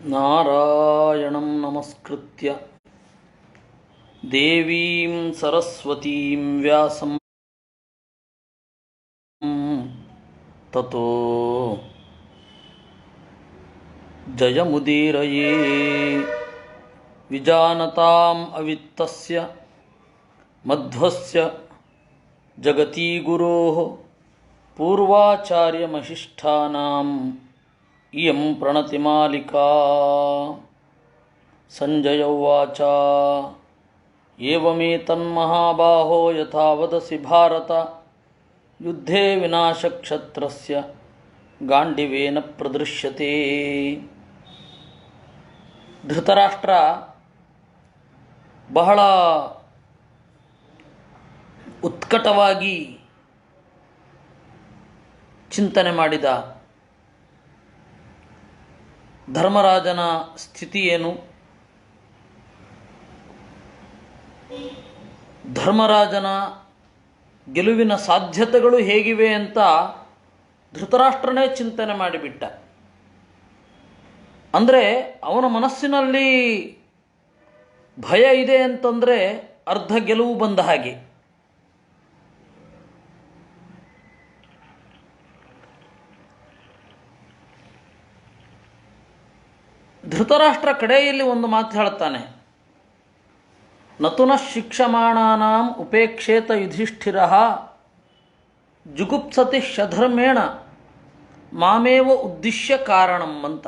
ನಾರಾಯಣಂ ನಮಸ್ಕೃತ್ಯ ದೇವೀಂ ಸರಸ್ವತೀಂ ವ್ಯಾಸಂ ತತೋ ಜಯಮುದೀರಯೇ ವಿಜಾನತಾಂ ಅವಿತ್ತಸ್ಯ ಮಧ್ವಸ್ಯ ಜಗತೀ ಗುರೋಃ ಪೂರ್ವಾಚಾರ್ಯಮಹಿಷ್ಠಾನಾಂ ಇಯಂ ಪ್ರಣತಿಮಾಲಿಕಾ. ಸಂಜಯ ಉವಾಚ ಏವಮೇತನ್ಮಹಾಬಾಹೋ ಯಥಾ ವದಸಿ ಭಾರತ ಯುದ್ಧೇ ವಿನಾಶಕ್ಷತ್ರಸ್ಯ ಗಾಂಡಿವೇನ ಪ್ರದೃಶ್ಯತೆ. ಧೃತರಾಷ್ಟ್ರ ಬಹಳ ಉತ್ಕಟವಾಗಿ ಚಿಂತನೆ ಮಾಡಿದ. ಧರ್ಮರಾಜನ ಸ್ಥಿತಿ ಏನು, ಧರ್ಮರಾಜನ ಗೆಲುವಿನ ಸಾಧ್ಯತೆಗಳು ಹೇಗಿವೆ ಅಂತ ಧೃತರಾಷ್ಟ್ರನೇ ಚಿಂತನೆ ಮಾಡಿಬಿಟ್ಟ. ಅಂದರೆ ಅವನ ಮನಸ್ಸಿನಲ್ಲಿ ಭಯ ಇದೆ ಅಂತಂದರೆ ಅರ್ಧ ಗೆಲುವು ಬಂದ ಹಾಗೆ. ಧೃತರಾಷ್ಟ್ರ ಕಡೆಯಲ್ಲಿ ಒಂದು ಮಾತು ಹೇಳ್ತಾನೆ, ನತುನ ಶಿಕ್ಷಮಾಣಾನಾಂ ಉಪೇಕ್ಷೇತ ಯುಧಿಷ್ಠಿರಃ ಜುಗುಪ್ಸತಿ ಶಧರ್ಮೇಣ ಮಾಮೇವ ಉದ್ದಿಶ್ಯ ಕಾರಣಂ ಅಂತ.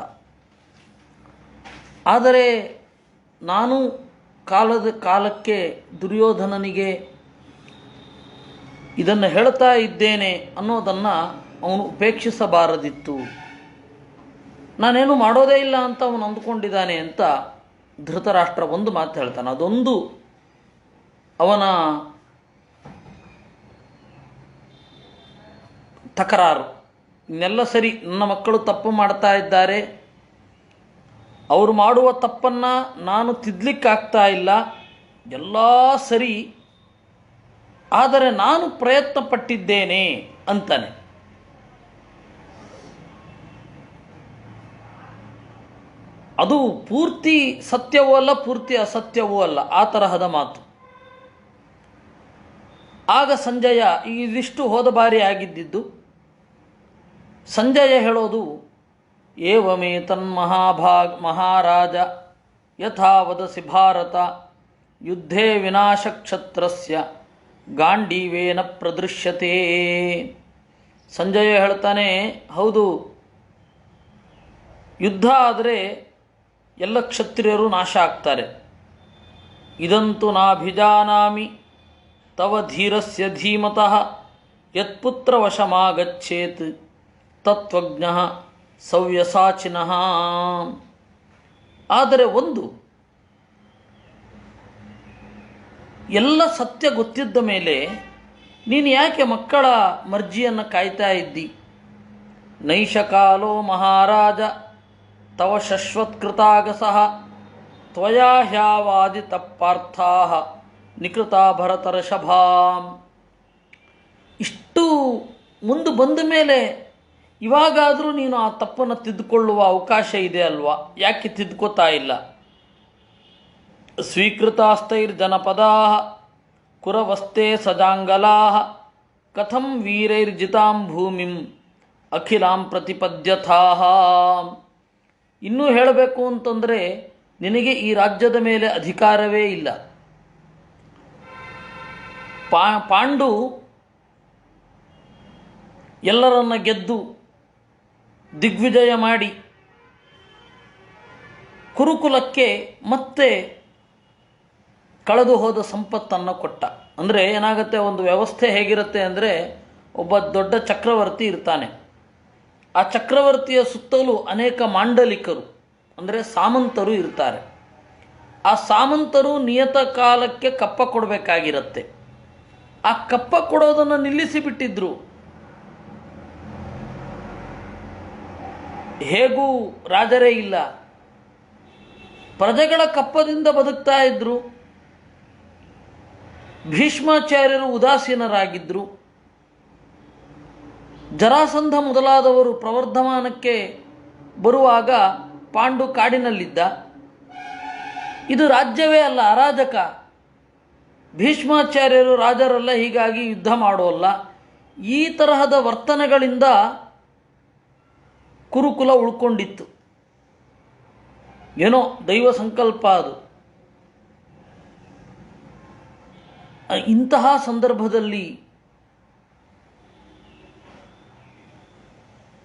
ಆದರೆ ನಾನು ಕಾಲಕ್ಕೆ ದುರ್ಯೋಧನನಿಗೆ ಇದನ್ನು ಹೇಳ್ತಾ ಇದ್ದೇನೆ ಅನ್ನೋದನ್ನು ಅವನು ಉಪೇಕ್ಷಿಸಬಾರದಿತ್ತು. ನಾನೇನು ಮಾಡೋದೇ ಇಲ್ಲ ಅಂತ ಅವನು ಅಂದುಕೊಂಡಿದ್ದಾನೆ ಅಂತ ಧೃತರಾಷ್ಟ್ರ ಒಂದು ಮಾತು ಹೇಳ್ತಾನೆ. ಅದೊಂದು ಅವನ ತಕರಾರು. ಇನ್ನೆಲ್ಲ ಸರಿ, ನನ್ನ ಮಕ್ಕಳು ತಪ್ಪು ಮಾಡ್ತಾ ಇದ್ದಾರೆ, ಅವರು ಮಾಡುವ ತಪ್ಪನ್ನು ನಾನು ತಿದ್ದಲಿಕ್ಕಾಗ್ತಾ ಇಲ್ಲ, ಎಲ್ಲ ಸರಿ, ಆದರೆ ನಾನು ಪ್ರಯತ್ನ ಪಟ್ಟಿದ್ದೇನೆ ಅಂತಾನೆ. ಅದು ಪೂರ್ತಿ ಸತ್ಯವೂ ಅಲ್ಲ, ಪೂರ್ತಿ ಅಸತ್ಯವೂ ಅಲ್ಲ, ಆ ತರಹದ ಮಾತು. ಆಗ ಸಂಜಯ, ಇದಿಷ್ಟು ಹೋದ ಬಾರಿ ಆಗಿದ್ದಿದ್ದು, ಸಂಜಯ ಹೇಳೋದು, ಏವಮೇ ಮಹಾರಾಜ ಯಥಾ ವದಸಿ ಭಾರತ ಯುದ್ಧೇ ವಿನಾಶಕ್ಷತ್ರಸ್ಯ ಗಾಂಡೀವೇನ ಪ್ರದೃಶ್ಯತೆ. ಸಂಜಯ ಹೇಳ್ತಾನೆ, ಹೌದು, ಯುದ್ಧ ಆದರೆ ಎಲ್ಲ ಕ್ಷತ್ರಿಯರು ನಾಶ ಆಗ್ತಾರೆ. ಇದಂತೂ ನಾಭಿಜಾನಾಮಿ ತವ ಧೀರಸ್ಯ ಧೀಮತಃ ಯತ್ಪುತ್ರ ವಶಮಾಗಚ್ಚೇತ್ ತತ್ವಜ್ಞಃ ಸವ್ಯಸಾಚಿನಃ. ಆದರೆ ಒಂದು, ಎಲ್ಲ ಸತ್ಯ ಗೊತ್ತಿದ್ದ ಮೇಲೆ ನೀನು ಯಾಕೆ ಮಕ್ಕಳ ಮರ್ಜಿಯನ್ನು ಕಾಯ್ತಾ ಇದ್ದಿ? ನೈಷಕಾಲೋ ಮಹಾರಾಜ ತವ ಶಶ್ವತ್ಕೃತಾಗಸಃ ತ್ವಯಾ ಹ್ಯಾವಾದಿತ ಪಾರ್ಥಾಃ ನಿಕೃತಾ ಭರತರ್ಷಭಾಂ. ಇಷ್ಟು ಮುಂದೆ ಬಂದ ಮೇಲೆ ಇವಾಗಾದರೂ ನೀನು ಆ ತಪ್ಪನ್ನು ತಿದ್ದುಕೊಳ್ಳುವ ಅವಕಾಶ ಇದೆ ಅಲ್ವಾ, ಯಾಕೆ ತಿದ್ದುಕೋತಾ ಇಲ್ಲ? ಸ್ವೀಕೃತಾಸ್ತೈರ್ಜನಪದಾಃ ಕುರವಸ್ತೆ ಸಜಾಂಗಲಾಃ ಕಥಂ ವೀರೈರ್ಜಿತಾಂ ಭೂಮಿಂ ಅಖಿಲಾಂ ಪ್ರತಿಪದ್ಯಥಾಃ. ಇನ್ನೂ ಹೇಳಬೇಕು ಅಂತಂದರೆ ನಿನಗೆ ಈ ರಾಜ್ಯದ ಮೇಲೆ ಅಧಿಕಾರವೇ ಇಲ್ಲ. ಪಾಂಡು ಎಲ್ಲರನ್ನ ಗೆದ್ದು ದಿಗ್ವಿಜಯ ಮಾಡಿ ಕುರುಕುಲಕ್ಕೆ ಮತ್ತೆ ಕಳೆದು ಹೋದ ಸಂಪತ್ತನ್ನು ಕೊಟ್ಟ. ಅಂದರೆ ಏನಾಗುತ್ತೆ, ಒಂದು ವ್ಯವಸ್ಥೆ ಹೇಗಿರುತ್ತೆ ಅಂದರೆ, ಒಬ್ಬ ದೊಡ್ಡ ಚಕ್ರವರ್ತಿ ಇರ್ತಾನೆ. ಆ ಚಕ್ರವರ್ತಿಯ ಸುತ್ತಲೂ ಅನೇಕ ಮಾಂಡಲಿಕರು ಅಂದರೆ ಸಾಮಂತರು ಇರ್ತಾರೆ. ಆ ಸಾಮಂತರು ನಿಯತ ಕಾಲಕ್ಕೆ ಕಪ್ಪ ಕೊಡಬೇಕಾಗಿರುತ್ತೆ. ಆ ಕಪ್ಪ ಕೊಡೋದನ್ನು ನಿಲ್ಲಿಸಿಬಿಟ್ಟಿದ್ರು. ಹೇಗೂ ರಾಜರೇ ಇಲ್ಲ, ಪ್ರಜೆಗಳ ಕಪ್ಪದಿಂದ ಬದುಕ್ತಾ ಇದ್ರು. ಭೀಷ್ಮಾಚಾರ್ಯರು ಉದಾಸೀನರಾಗಿದ್ದರು. ಜರಾಸಂಧ ಮೊದಲಾದವರು ಪ್ರವರ್ಧಮಾನಕ್ಕೆ ಬರುವಾಗ ಪಾಂಡು ಕಾಡಿನಲ್ಲಿದ್ದ. ಇದು ರಾಜ್ಯವೇ ಅಲ್ಲ, ಅರಾಜಕ. ಭೀಷ್ಮಾಚಾರ್ಯರು ರಾಜರಲ್ಲ, ಹೀಗಾಗಿ ಯುದ್ಧ ಮಾಡೋಲ್ಲ. ಈ ತರಹದ ವರ್ತನೆಗಳಿಂದ ಕುರುಕುಲ ಉಳ್ಕೊಂಡಿತ್ತು. ಏನೋ ದೈವ ಸಂಕಲ್ಪ ಅದು. ಇಂತಹ ಸಂದರ್ಭದಲ್ಲಿ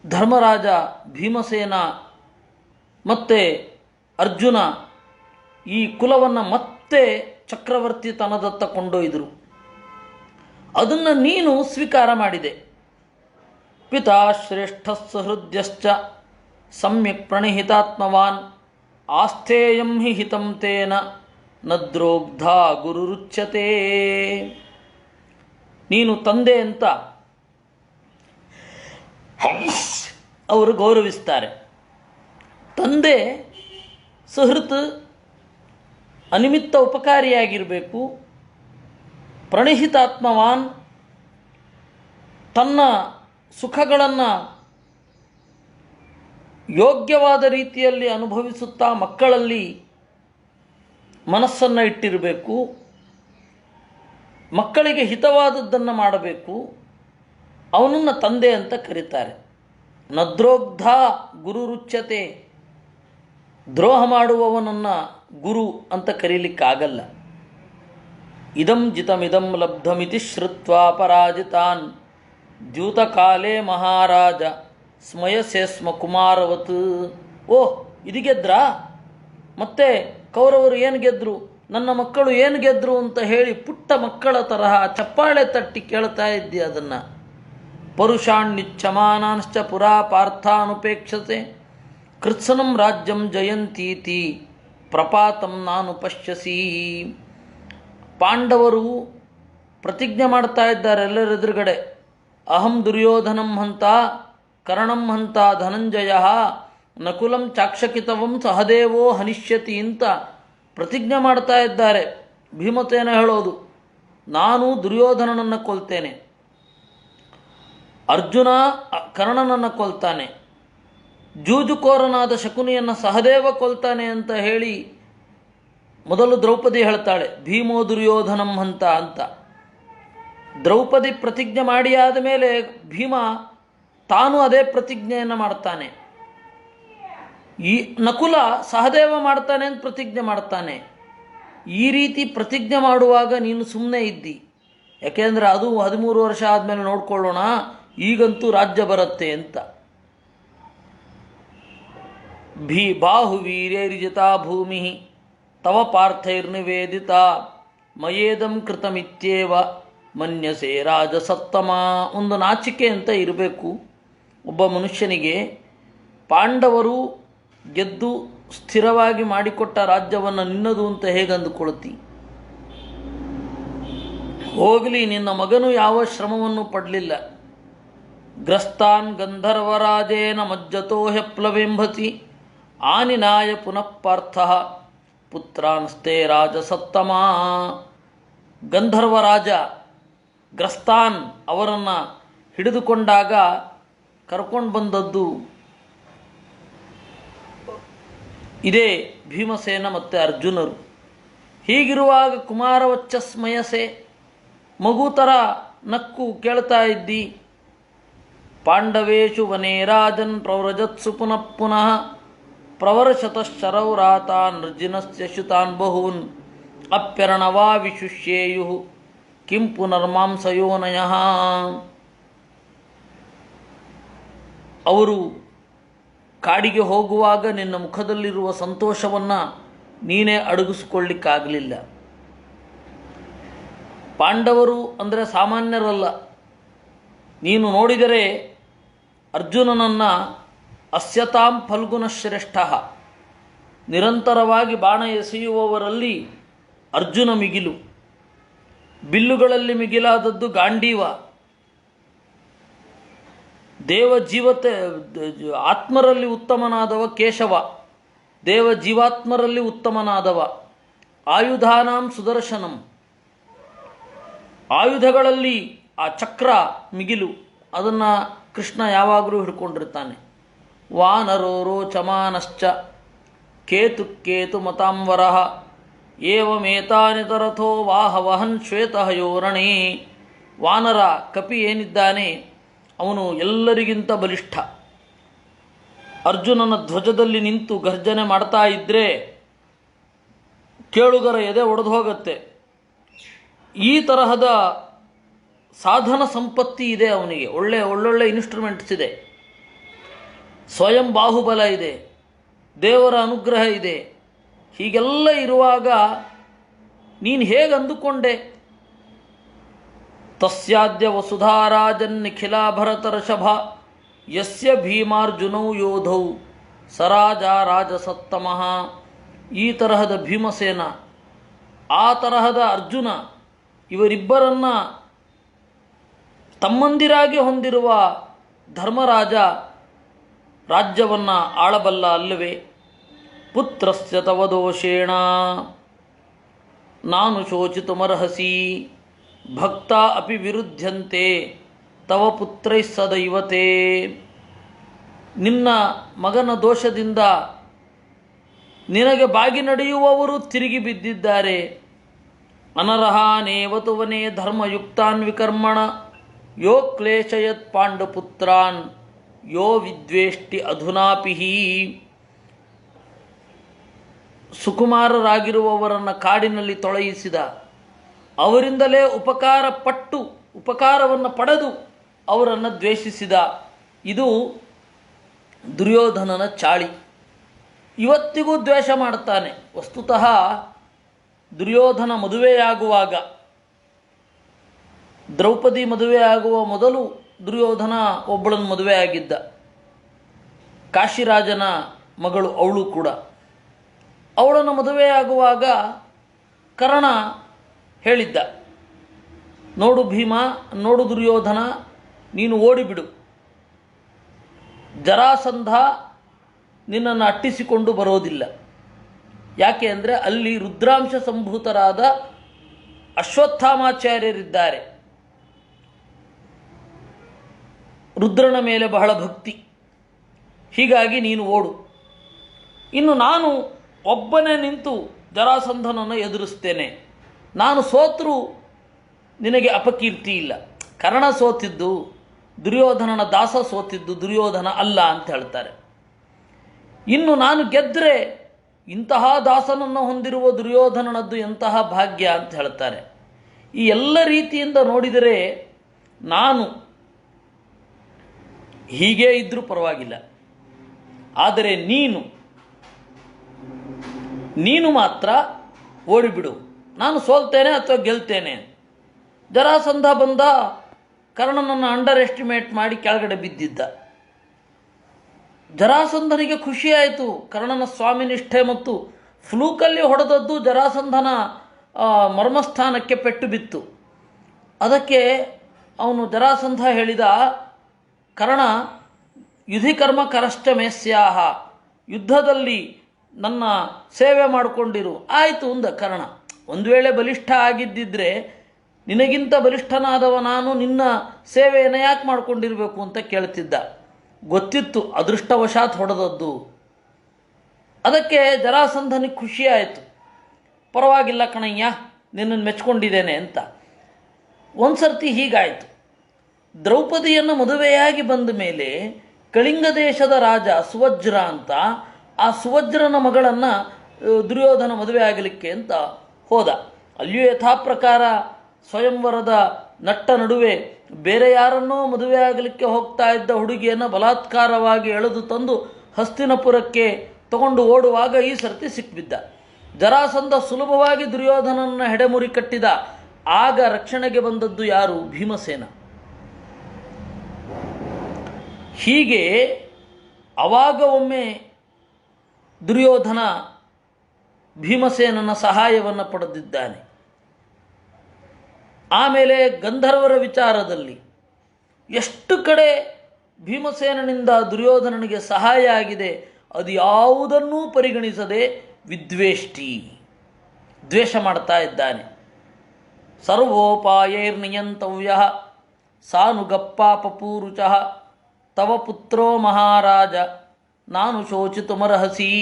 ಧರ್ಮರಾಜ, ಭೀಮಸೇನ ಮತ್ತು ಅರ್ಜುನ ಈ ಕುಲವನ್ನು ಮತ್ತೆ ಚಕ್ರವರ್ತಿತನದತ್ತ ಕೊಂಡೊಯ್ದರು. ಅದನ್ನು ನೀನು ಸ್ವೀಕಾರ ಮಾಡಿದೆ. ಪಿತಾ ಶ್ರೇಷ್ಠ ಸುಹೃದ್ಯಶ್ಚ ಸಮ್ಯಕ್ ಪ್ರಣಿಹಿತಾತ್ಮವಾನ್ ಆಸ್ಥೇಯಂ ಹಿ ಹಿತಂ ತೇನ ನದ್ರೋಗ್ಧ ಗುರುರುಚ್ಯತೆ. ನೀನು ತಂದೆ ಅಂತ ಅವರು ಗೌರವಿಸ್ತಾರೆ. ತಂದೆ ಸುಹೃತ್, ಅನಿಮಿತ್ತ ಉಪಕಾರಿಯಾಗಿರಬೇಕು. ಪ್ರಣಿಹಿತಾತ್ಮವಾನ್, ತನ್ನ ಸುಖಗಳನ್ನು ಯೋಗ್ಯವಾದ ರೀತಿಯಲ್ಲಿ ಅನುಭವಿಸುತ್ತಾ ಮಕ್ಕಳಲ್ಲಿ ಮನಸ್ಸನ್ನು ಇಟ್ಟಿರಬೇಕು. ಮಕ್ಕಳಿಗೆ ಹಿತವಾದದ್ದನ್ನು ಮಾಡಬೇಕು. ಅವನನ್ನು ತಂದೆ ಅಂತ ಕರೀತಾರೆ. ನದ್ರೋಗ್ಧ ಗುರುರುಚ್ಯತೆ, ದ್ರೋಹ ಮಾಡುವವನನ್ನು ಗುರು ಅಂತ ಕರೀಲಿಕ್ಕಾಗಲ್ಲ. ಇದಂ ಜಿತಮಿದಂ ಲಬ್ಧಮಿತಿ ಶ್ರುತ್ವಾ ಪರಾಜಿತಾನ್ ದ್ಯೂತಕಾಲೇ ಮಹಾರಾಜ ಸ್ಮಯಸೆ ಸ್ಮ ಕುಮಾರವತ್. ಓಹ್, ಇದು ಗೆದ್ರಾ? ಮತ್ತೆ ಕೌರವರು ಏನು ಗೆದ್ರು, ನನ್ನ ಮಕ್ಕಳು ಏನು ಗೆದ್ರು ಅಂತ ಹೇಳಿ ಪುಟ್ಟ ಮಕ್ಕಳ ತರಹ ಚಪ್ಪಾಳೆ ತಟ್ಟಿ ಕೇಳ್ತಾ ಇದ್ದಿ. ಅದನ್ನು ಪರುಷಾಣ್ಣಿಚ್ಛಮಾನಾಂಶ್ಚ ಪುರಾ ಪಾರ್ಥಾನುಪೇಕ್ಷತೆ ಕೃತ್ಸನಂ ರಾಜ್ಯಂ ಜಯಂತೀತಿ ಪ್ರಪಾತಂ ನಾನು ಪಶ್ಯಸಿ. ಪಾಂಡವರು ಪ್ರತಿಜ್ಞೆ ಮಾಡ್ತಾ ಇದ್ದಾರೆ ಎಲ್ಲರೆದುರುಗಡೆ. ಅಹಂ ದುರ್ಯೋಧನಂ ಹಂತ ಕರ್ಣಂ ಹಂತ ಧನಂಜಯ ನಕುಲಂ ಚಾಕ್ಷಕಿತವಂ ಸಹದೇವೋ ಹನಿಷ್ಯತಿ ಅಂತ ಪ್ರತಿಜ್ಞೆ ಮಾಡ್ತಾ ಇದ್ದಾರೆ. ಭೀಮಸೇನ ಹೇಳೋದು, ನಾನು ದುರ್ಯೋಧನನನ್ನು ಕೊಲ್ತೇನೆ, ಅರ್ಜುನ ಕರ್ಣನನ್ನು ಕೊಲ್ತಾನೆ, ಜೂಜುಕೋರನಾದ ಶಕುನಿಯನ್ನು ಸಹದೇವ ಕೊಲ್ತಾನೆ ಅಂತ ಹೇಳಿ ಮೊದಲು ದ್ರೌಪದಿ ಹೇಳ್ತಾಳೆ, ಭೀಮೋ ದುರ್ಯೋಧನಂ ಹಂತ ಅಂತ. ದ್ರೌಪದಿ ಪ್ರತಿಜ್ಞೆ ಮಾಡಿಯಾದ ಮೇಲೆ ಭೀಮ ತಾನು ಅದೇ ಪ್ರತಿಜ್ಞೆಯನ್ನು ಮಾಡ್ತಾನೆ. ಈ ನಕುಲ ಸಹದೇವ ಮಾಡ್ತಾನೆ ಅಂತ ಪ್ರತಿಜ್ಞೆ ಮಾಡ್ತಾನೆ. ಈ ರೀತಿ ಪ್ರತಿಜ್ಞೆ ಮಾಡುವಾಗ ನೀನು ಸುಮ್ಮನೆ ಇದ್ದಿ. ಯಾಕೆಂದರೆ ಅದು 13 ವರ್ಷ ಆದಮೇಲೆ ನೋಡ್ಕೊಳ್ಳೋಣ, ಈಗಂತೂ ರಾಜ್ಯ ಬರುತ್ತೆ ಅಂತ. ಬಾಹುವೀರ್ಯರಿಜಿತಾ ಭೂಮಿ ತವ ಪಾರ್ಥೈರ್ನಿವೇದಿತ ಮಯೇದಂ ಕೃತಮಿತ್ಯೇವ ಮನ್ಯಸೆ ರಾಜಸತ್ತಮ. ಒಂದು ನಾಚಿಕೆ ಅಂತ ಇರಬೇಕು ಒಬ್ಬ ಮನುಷ್ಯನಿಗೆ. ಪಾಂಡವರು ಗೆದ್ದು ಸ್ಥಿರವಾಗಿ ಮಾಡಿಕೊಟ್ಟ ರಾಜ್ಯವನ್ನು ನಿನ್ನದು ಅಂತ ಹೇಗೆ ಅಂದುಕೊಳ್ತಿ? ಹೋಗಲಿ, ನಿನ್ನ ಮಗನು ಯಾವ ಶ್ರಮವನ್ನು ಪಡಲಿಲ್ಲ. ಗ್ರಸ್ತಾನ್ ಗಂಧರ್ವರಾಜೇನ ಮಜ್ಜತೋ ಹ್ಯಪ್ಲವೆಂಬತಿ ಆನಿನಾಯ ಪುನಃ ಪಾರ್ಥ ಪುತ್ರಾನ್ಸ್ತೆ ರಾಜಸತ್ತಮ. ಗಂಧರ್ವರಾಜ ಗ್ರಸ್ತಾನ್ ಅವರನ್ನು ಹಿಡಿದುಕೊಂಡಾಗ ಕರ್ಕೊಂಡು ಬಂದದ್ದು ಇದೇ ಭೀಮಸೇನ ಮತ್ತು ಅರ್ಜುನರು. ಹೀಗಿರುವಾಗ ಕುಮಾರವಚ್ಚ ಸ್ಮಯಸೆ, ಮಗು ಥರ ನಕ್ಕು ಕೇಳ್ತಾ ಇದ್ದಿ. ಪಾಂಡವೇಶು ವನೇ ರಾಜನ್ ಪ್ರವ್ರಜತ್ಸು ಪುನಃ ಪುನಃ ಪ್ರವರ್ಷತಶ್ಚರೌರಾತಾನ್ ನೃಜಿನಸ್ಯ ಶುತಾನ್ ಬಹೂನ್ ಅಪ್ಯರ್ಣವಾ ವಿಶುಷ್ಯೇಯು ಕಿಂ ಪುನರ್ಮಾಂಸಯೋನಯಃ. ಅವರು ಕಾಡಿಗೆ ಹೋಗುವಾಗ ನಿನ್ನ ಮುಖದಲ್ಲಿರುವ ಸಂತೋಷವನ್ನು ನೀನೇ ಅಡಗಿಸಿಕೊಳ್ಳಿಕ್ಕಾಗಲಿಲ್ಲ. ಪಾಂಡವರು ಅಂದರೆ ಸಾಮಾನ್ಯರಲ್ಲ. ನೀನು ನೋಡಿದರೆ ಅರ್ಜುನನನ್ನು ಅಸ್ಯತಾಂ ಫಲ್ಗುನ ಶ್ರೇಷ್ಠ, ನಿರಂತರವಾಗಿ ಬಾಣ ಎಸೆಯುವವರಲ್ಲಿ ಅರ್ಜುನ ಮಿಗಿಲು. ಬಿಲ್ಲುಗಳಲ್ಲಿ ಮಿಗಿಲಾದದ್ದು ಗಾಂಡೀವ. ದೇವ ಜೀವತೆ ಆತ್ಮರಲ್ಲಿ ಉತ್ತಮನಾದವ ಕೇಶವ, ದೇವ ಜೀವಾತ್ಮರಲ್ಲಿ ಉತ್ತಮನಾದವ. ಆಯುಧಾನಾಂ ಸುದರ್ಶನಂ, ಆಯುಧಗಳಲ್ಲಿ ಆ ಚಕ್ರ ಮಿಗಿಲು. ಅದನ್ನು ಕೃಷ್ಣ ಯಾವಾಗಲೂ ಹಿಡ್ಕೊಂಡಿರ್ತಾನೆ. ವಾನರೋ ರೋಚಮಾನಶ್ಚ ಕೇತು ಕೇತು ಮತಾಂವರಃ ಏವಮೇತಾನಿ ತರಥೋ ವಾಹವಹನ್ ಶ್ವೇತಹಯೋರಣಿ. ವಾನರ ಕಪಿ ಏನಿದ್ದಾನೆ ಅವನು ಎಲ್ಲರಿಗಿಂತ ಬಲಿಷ್ಠ. ಅರ್ಜುನನ ಧ್ವಜದಲ್ಲಿ ನಿಂತು ಗರ್ಜನೆ ಮಾಡ್ತಾ ಇದ್ದರೆ ಕೇಳುಗರ ಎದೆ ಒಡೆದು ಹೋಗುತ್ತೆ. ಈ ತರಹದ ಸಾಧನ ಸಂಪತ್ತಿ ಇದೆ ಅವನಿಗೆ, ಒಳ್ಳೊಳ್ಳೆ ಇನ್ಸ್ಟ್ರೂಮೆಂಟ್ಸ್ ಇದೆ, ಸ್ವಯಂ ಬಾಹುಬಲ ಇದೆ, ದೇವರ ಅನುಗ್ರಹ ಇದೆ. ಹೀಗೆಲ್ಲ ಇರುವಾಗ ನೀನು ಹೇಗೆ ಅಂದುಕೊಂಡೆ? ತಸ್ಯಾದ್ಯ ವಸುಧಾರಾಜನ್ ನಿಖಿಲಾಭರತರ್ಷಭ ಯಸ್ಯ ಭೀಮಾರ್ಜುನೌ ಯೋಧೌ ಸರಾಜ ರಾಜಸತ್ತಮಃ. ಈ ತರಹದ ಭೀಮಸೇನ, ಆ ತರಹದ ಅರ್ಜುನ, ಇವರಿಬ್ಬರನ್ನ ತಮ್ಮಂದಿರಾಗಿ ಹೊಂದಿರುವ ಧರ್ಮರಾಜ ರಾಜ್ಯವನ್ನು ಆಳಬಲ್ಲ ಅಲ್ಲವೇ? ಪುತ್ರಸ್ಯ ತವ ದೋಷೇಣ ನಾನು ಶೋಚಿತುಮರ್ಹಸಿ ಭಕ್ತ ಅಪಿ ವಿರುದ್ಧಂತೆ ತವ ಪುತ್ರೈ ಸದೈವತೆ. ನಿನ್ನ ಮಗನ ದೋಷದಿಂದ ನಿನಗೆ ಬಾಗಿ ನಡೆಯುವವರು ತಿರುಗಿ ಬಿದ್ದಿದ್ದಾರೆ. ಅನರ್ಹಾನೇವತು ವನೇ ಧರ್ಮಯುಕ್ತಾನ್ ವಿಕರ್ಮಣ ಯೋ ಕ್ಲೇಶಯತ್ ಪಾಂಡುಪುತ್ರಾನ್ ಯೋ ವಿದ್ವೇಷ್ಟಿ ಅಧುನಾಪಿಹಿ. ಸುಕುಮಾರರಾಗಿರುವವರನ್ನು ಕಾಡಿನಲ್ಲಿ ತೊಳೆಯಿಸಿದ, ಅವರಿಂದಲೇ ಉಪಕಾರವನ್ನು ಪಡೆದು ಅವರನ್ನು ದ್ವೇಷಿಸಿದ. ಇದು ದುರ್ಯೋಧನನ ಚಾಳಿ. ಇವತ್ತಿಗೂ ದ್ವೇಷ ಮಾಡ್ತಾನೆ. ವಸ್ತುತಃ ದುರ್ಯೋಧನ ಮದುವೆಯಾಗುವಾಗ, ದ್ರೌಪದಿ ಮದುವೆಯಾಗುವ ಮೊದಲು ದುರ್ಯೋಧನ ಒಬ್ಬಳನ್ನು ಮದುವೆಯಾಗಿದ್ದ, ಕಾಶಿರಾಜನ ಮಗಳು ಅವಳು ಕೂಡ. ಅವಳನ್ನು ಮದುವೆಯಾಗುವಾಗ ಕರ್ಣ ಹೇಳಿದ್ದ, ನೋಡು ಭೀಮ, ನೋಡು ದುರ್ಯೋಧನ, ನೀನು ಓಡಿಬಿಡು, ಜರಾಸಂಧ ನಿನ್ನನ್ನು ಅಟ್ಟಿಸಿಕೊಂಡು ಬರೋದಿಲ್ಲ. ಯಾಕೆ ಅಂದರೆ ಅಲ್ಲಿ ರುದ್ರಾಂಶ ಸಂಭೂತರಾದ ಅಶ್ವತ್ಥಾಮಾಚಾರ್ಯರಿದ್ದಾರೆ. ರುದ್ರನ ಮೇಲೆ ಬಹಳ ಭಕ್ತಿ. ಹೀಗಾಗಿ ನೀನು ಓಡು. ಇನ್ನು ನಾನು ಒಬ್ಬನೇ ನಿಂತು ಜರಾಸಂಧನನ್ನು ಎದುರಿಸ್ತೇನೆ. ನಾನು ಸೋತರೂ ನಿನಗೆ ಅಪಕೀರ್ತಿ ಇಲ್ಲ. ಕರ್ಣ ಸೋತಿದ್ದು, ದುರ್ಯೋಧನನ ದಾಸ ಸೋತಿದ್ದು ದುರ್ಯೋಧನ ಅಲ್ಲ ಅಂತ ಹೇಳ್ತಾರೆ. ಇನ್ನು ನಾನು ಗೆದ್ದರೆ ಇಂತಹ ದಾಸನನ್ನು ಹೊಂದಿರುವ ದುರ್ಯೋಧನನದ್ದು ಎಂತಹ ಭಾಗ್ಯ ಅಂತ ಹೇಳ್ತಾರೆ. ಈ ಎಲ್ಲ ರೀತಿಯಿಂದ ನೋಡಿದರೆ ನಾನು ಹೀಗೇ ಇದ್ದರೂ ಪರವಾಗಿಲ್ಲ. ಆದರೆ ನೀನು ಮಾತ್ರ ಓಡಿಬಿಡು, ನಾನು ಸೋಲ್ತೇನೆ ಅಥವಾ ಗೆಲ್ತೇನೆ. ಜರಾಸಂಧ ಬಂದ, ಕರ್ಣನನ್ನು ಅಂಡರ್ ಎಸ್ಟಿಮೇಟ್ ಮಾಡಿ ಕೆಳಗಡೆ ಬಿದ್ದಿದ್ದ. ಜರಾಸಂಧನಿಗೆ ಖುಷಿಯಾಯಿತು. ಕರ್ಣನ ಸ್ವಾಮಿನಿಷ್ಠೆ ಮತ್ತು ಫ್ಲೂಕಲ್ಲಿ ಹೊಡೆದದ್ದು ಜರಾಸಂಧನ ಮರ್ಮಸ್ಥಾನಕ್ಕೆ ಪೆಟ್ಟು ಬಿತ್ತು. ಅದಕ್ಕೆ ಅವನು ಜರಾಸಂಧ ಹೇಳಿದ, ಕರ್ಣ ಯುಧಿಕರ್ಮ ಕರಶ್ಚ ಮೇಸ್ಯಾಹ, ಯುದ್ಧದಲ್ಲಿ ನನ್ನ ಸೇವೆ ಮಾಡಿಕೊಂಡಿರು. ಆಯಿತು ಅಂದ ಕರ್ಣ. ಒಂದು ವೇಳೆ ಬಲಿಷ್ಠ ಆಗಿದ್ದಿದ್ರೆ, ನಿನಗಿಂತ ಬಲಿಷ್ಠನಾದವ ನಾನು ನಿನ್ನ ಸೇವೆಯನ್ನು ಯಾಕೆ ಮಾಡಿಕೊಂಡಿರಬೇಕು ಅಂತ ಕೇಳ್ತಿದ್ದ. ಗೊತ್ತಿತ್ತು ಅದೃಷ್ಟವಶಾತ್ ಹೊಡೆದದ್ದು. ಅದಕ್ಕೆ ಜರಾಸಂಧನಿಗೆ ಖುಷಿಯಾಯಿತು. ಪರವಾಗಿಲ್ಲ ಕಣಯ್ಯ, ನಿನ್ನನ್ನು ಮೆಚ್ಕೊಂಡಿದ್ದೇನೆ ಅಂತ. ಒಂದು ಸರ್ತಿ ಹೀಗಾಯಿತು. ದ್ರೌಪದಿಯನ್ನು ಮದುವೆಯಾಗಿ ಬಂದ ಮೇಲೆ ಕಳಿಂಗ ದೇಶದ ರಾಜ ಸುವಜ್ರ ಅಂತ, ಆ ಸುವಜ್ರನ ಮಗಳನ್ನು ದುರ್ಯೋಧನ ಮದುವೆ ಆಗಲಿಕ್ಕೆ ಅಂತ ಹೋದ. ಅಲ್ಲಿಯೂ ಯಥಾಪ್ರಕಾರ ಸ್ವಯಂವರದ ನಟ್ಟ ನಡುವೆ ಬೇರೆ ಯಾರನ್ನೋ ಮದುವೆ ಆಗಲಿಕ್ಕೆ ಹೋಗ್ತಾ ಇದ್ದ ಹುಡುಗಿಯನ್ನು ಬಲಾತ್ಕಾರವಾಗಿ ಎಳೆದು ತಂದು ಹಸ್ತಿನಪುರಕ್ಕೆ ತಗೊಂಡು ಓಡುವಾಗ ಈ ಸರ್ತಿ ಸಿಕ್ಬಿದ್ದ. ಜರಾಸಂಧ ಸುಲಭವಾಗಿ ದುರ್ಯೋಧನನ ಹೆಡೆಮುರಿ ಕಟ್ಟಿದ. ಆಗ ರಕ್ಷಣೆಗೆ ಬಂದದ್ದು ಯಾರು? ಭೀಮಸೇನ. ಹೀಗೆ ಆವಾಗ ಒಮ್ಮೆ ದುರ್ಯೋಧನ ಭೀಮಸೇನನ ಸಹಾಯವನ್ನು ಪಡೆದಿದ್ದಾನೆ. ಆಮೇಲೆ ಗಂಧರ್ವರ ವಿಚಾರದಲ್ಲಿ ಎಷ್ಟು ಕಡೆ ಭೀಮಸೇನನಿಂದ ದುರ್ಯೋಧನನಿಗೆ ಸಹಾಯ ಆಗಿದೆ. ಅದು ಯಾವುದನ್ನೂ ಪರಿಗಣಿಸದೆ ವಿದ್ವೇಷ್ಟಿ, ದ್ವೇಷ ಮಾಡ್ತಾ ಇದ್ದಾನೆ. ಸರ್ವೋಪಾಯೈರ್ನಿಯಂತವ್ಯ ಸಾನುಗಪ್ಪಾಪಪೂರುಚಃ ತವ ಪುತ್ರೋ ಮಹಾರಾಜ ನಾನು ಶೋಚಿತುಮರ್ಹಸಿ.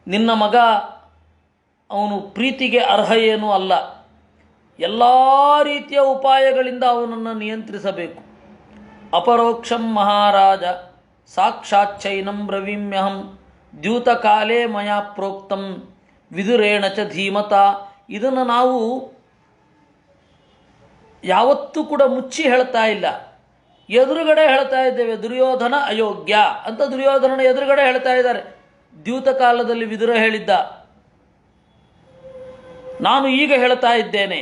ನಿನ್ನ ಮಗ ಅವನು ಪ್ರೀತಿಗೆ ಅರ್ಹ ಏನೂ ಅಲ್ಲ. ಎಲ್ಲ ರೀತಿಯ ಉಪಾಯಗಳಿಂದ ಅವನನ್ನು ನಿಯಂತ್ರಿಸಬೇಕು. ಅಪರೋಕ್ಷಂ ಮಹಾರಾಜ ಸಾಕ್ಷಾಚ್ಚೈನಂ ಬ್ರವೀಮ್ಯಹಂ ದ್ಯೂತಕಾಲೇ ಮಯಾ ಪ್ರೋಕ್ತಂ ವಿದುರೇಣ ಚ ಧೀಮತ. ಇದನ್ನು ನಾವು ಯಾವತ್ತೂ ಕೂಡ ಮುಚ್ಚಿ ಹೇಳ್ತಾ ಇಲ್ಲ, ಎದುರುಗಡೆ ಹೇಳ್ತಾ ಇದ್ದೇವೆ. ದುರ್ಯೋಧನ ಅಯೋಗ್ಯ ಅಂತ ದುರ್ಯೋಧನನ ಎದುರುಗಡೆ ಹೇಳ್ತಾ ಇದ್ದಾರೆ. ದ್ಯೂತ ಕಾಲದಲ್ಲಿ ವಿದುರ ಹೇಳಿದ್ದ, ನಾನು ಈಗ ಹೇಳ್ತಾ ಇದ್ದೇನೆ,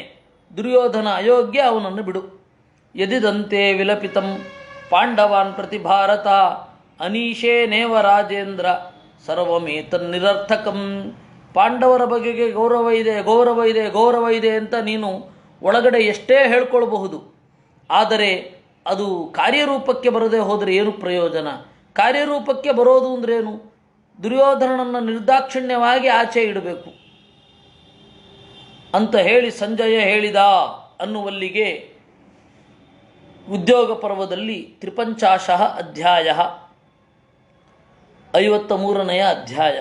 ದುರ್ಯೋಧನ ಅಯೋಗ್ಯ, ಅವನನ್ನು ಬಿಡು. ಯದಿದಂತೆ ವಿಲಪಿತಂ ಪಾಂಡವಾನ್ ಪ್ರತಿ ಭಾರತ ಅನೀಶೇನೇವ ರಾಜೇಂದ್ರ ಸರ್ವಮೇತನ್ನಿರರ್ಥಕಂ. ಪಾಂಡವರ ಬಗೆಗೆ ಗೌರವ ಇದೆ ಅಂತ ನೀನು ಒಳಗಡೆ ಎಷ್ಟೇ ಹೇಳ್ಕೊಳ್ಬಹುದು, ಆದರೆ ಅದು ಕಾರ್ಯರೂಪಕ್ಕೆ ಬರದೆ ಹೋದರೆ ಏನು ಪ್ರಯೋಜನ? ಕಾರ್ಯರೂಪಕ್ಕೆ ಬರೋದು ಅಂದ್ರೇನು? ದುರ್ಯೋಧನನನ್ನು ನಿರ್ದಾಕ್ಷಿಣ್ಯವಾಗಿ ಆಚೆ ಇಡಬೇಕು ಅಂತ ಹೇಳಿ ಸಂಜಯ ಹೇಳಿದ ಅನ್ನುವಲ್ಲಿಗೆ ಉದ್ಯೋಗ ಪರ್ವದಲ್ಲಿ 53 ಅಧ್ಯಾಯ 53ನೇ ಅಧ್ಯಾಯ.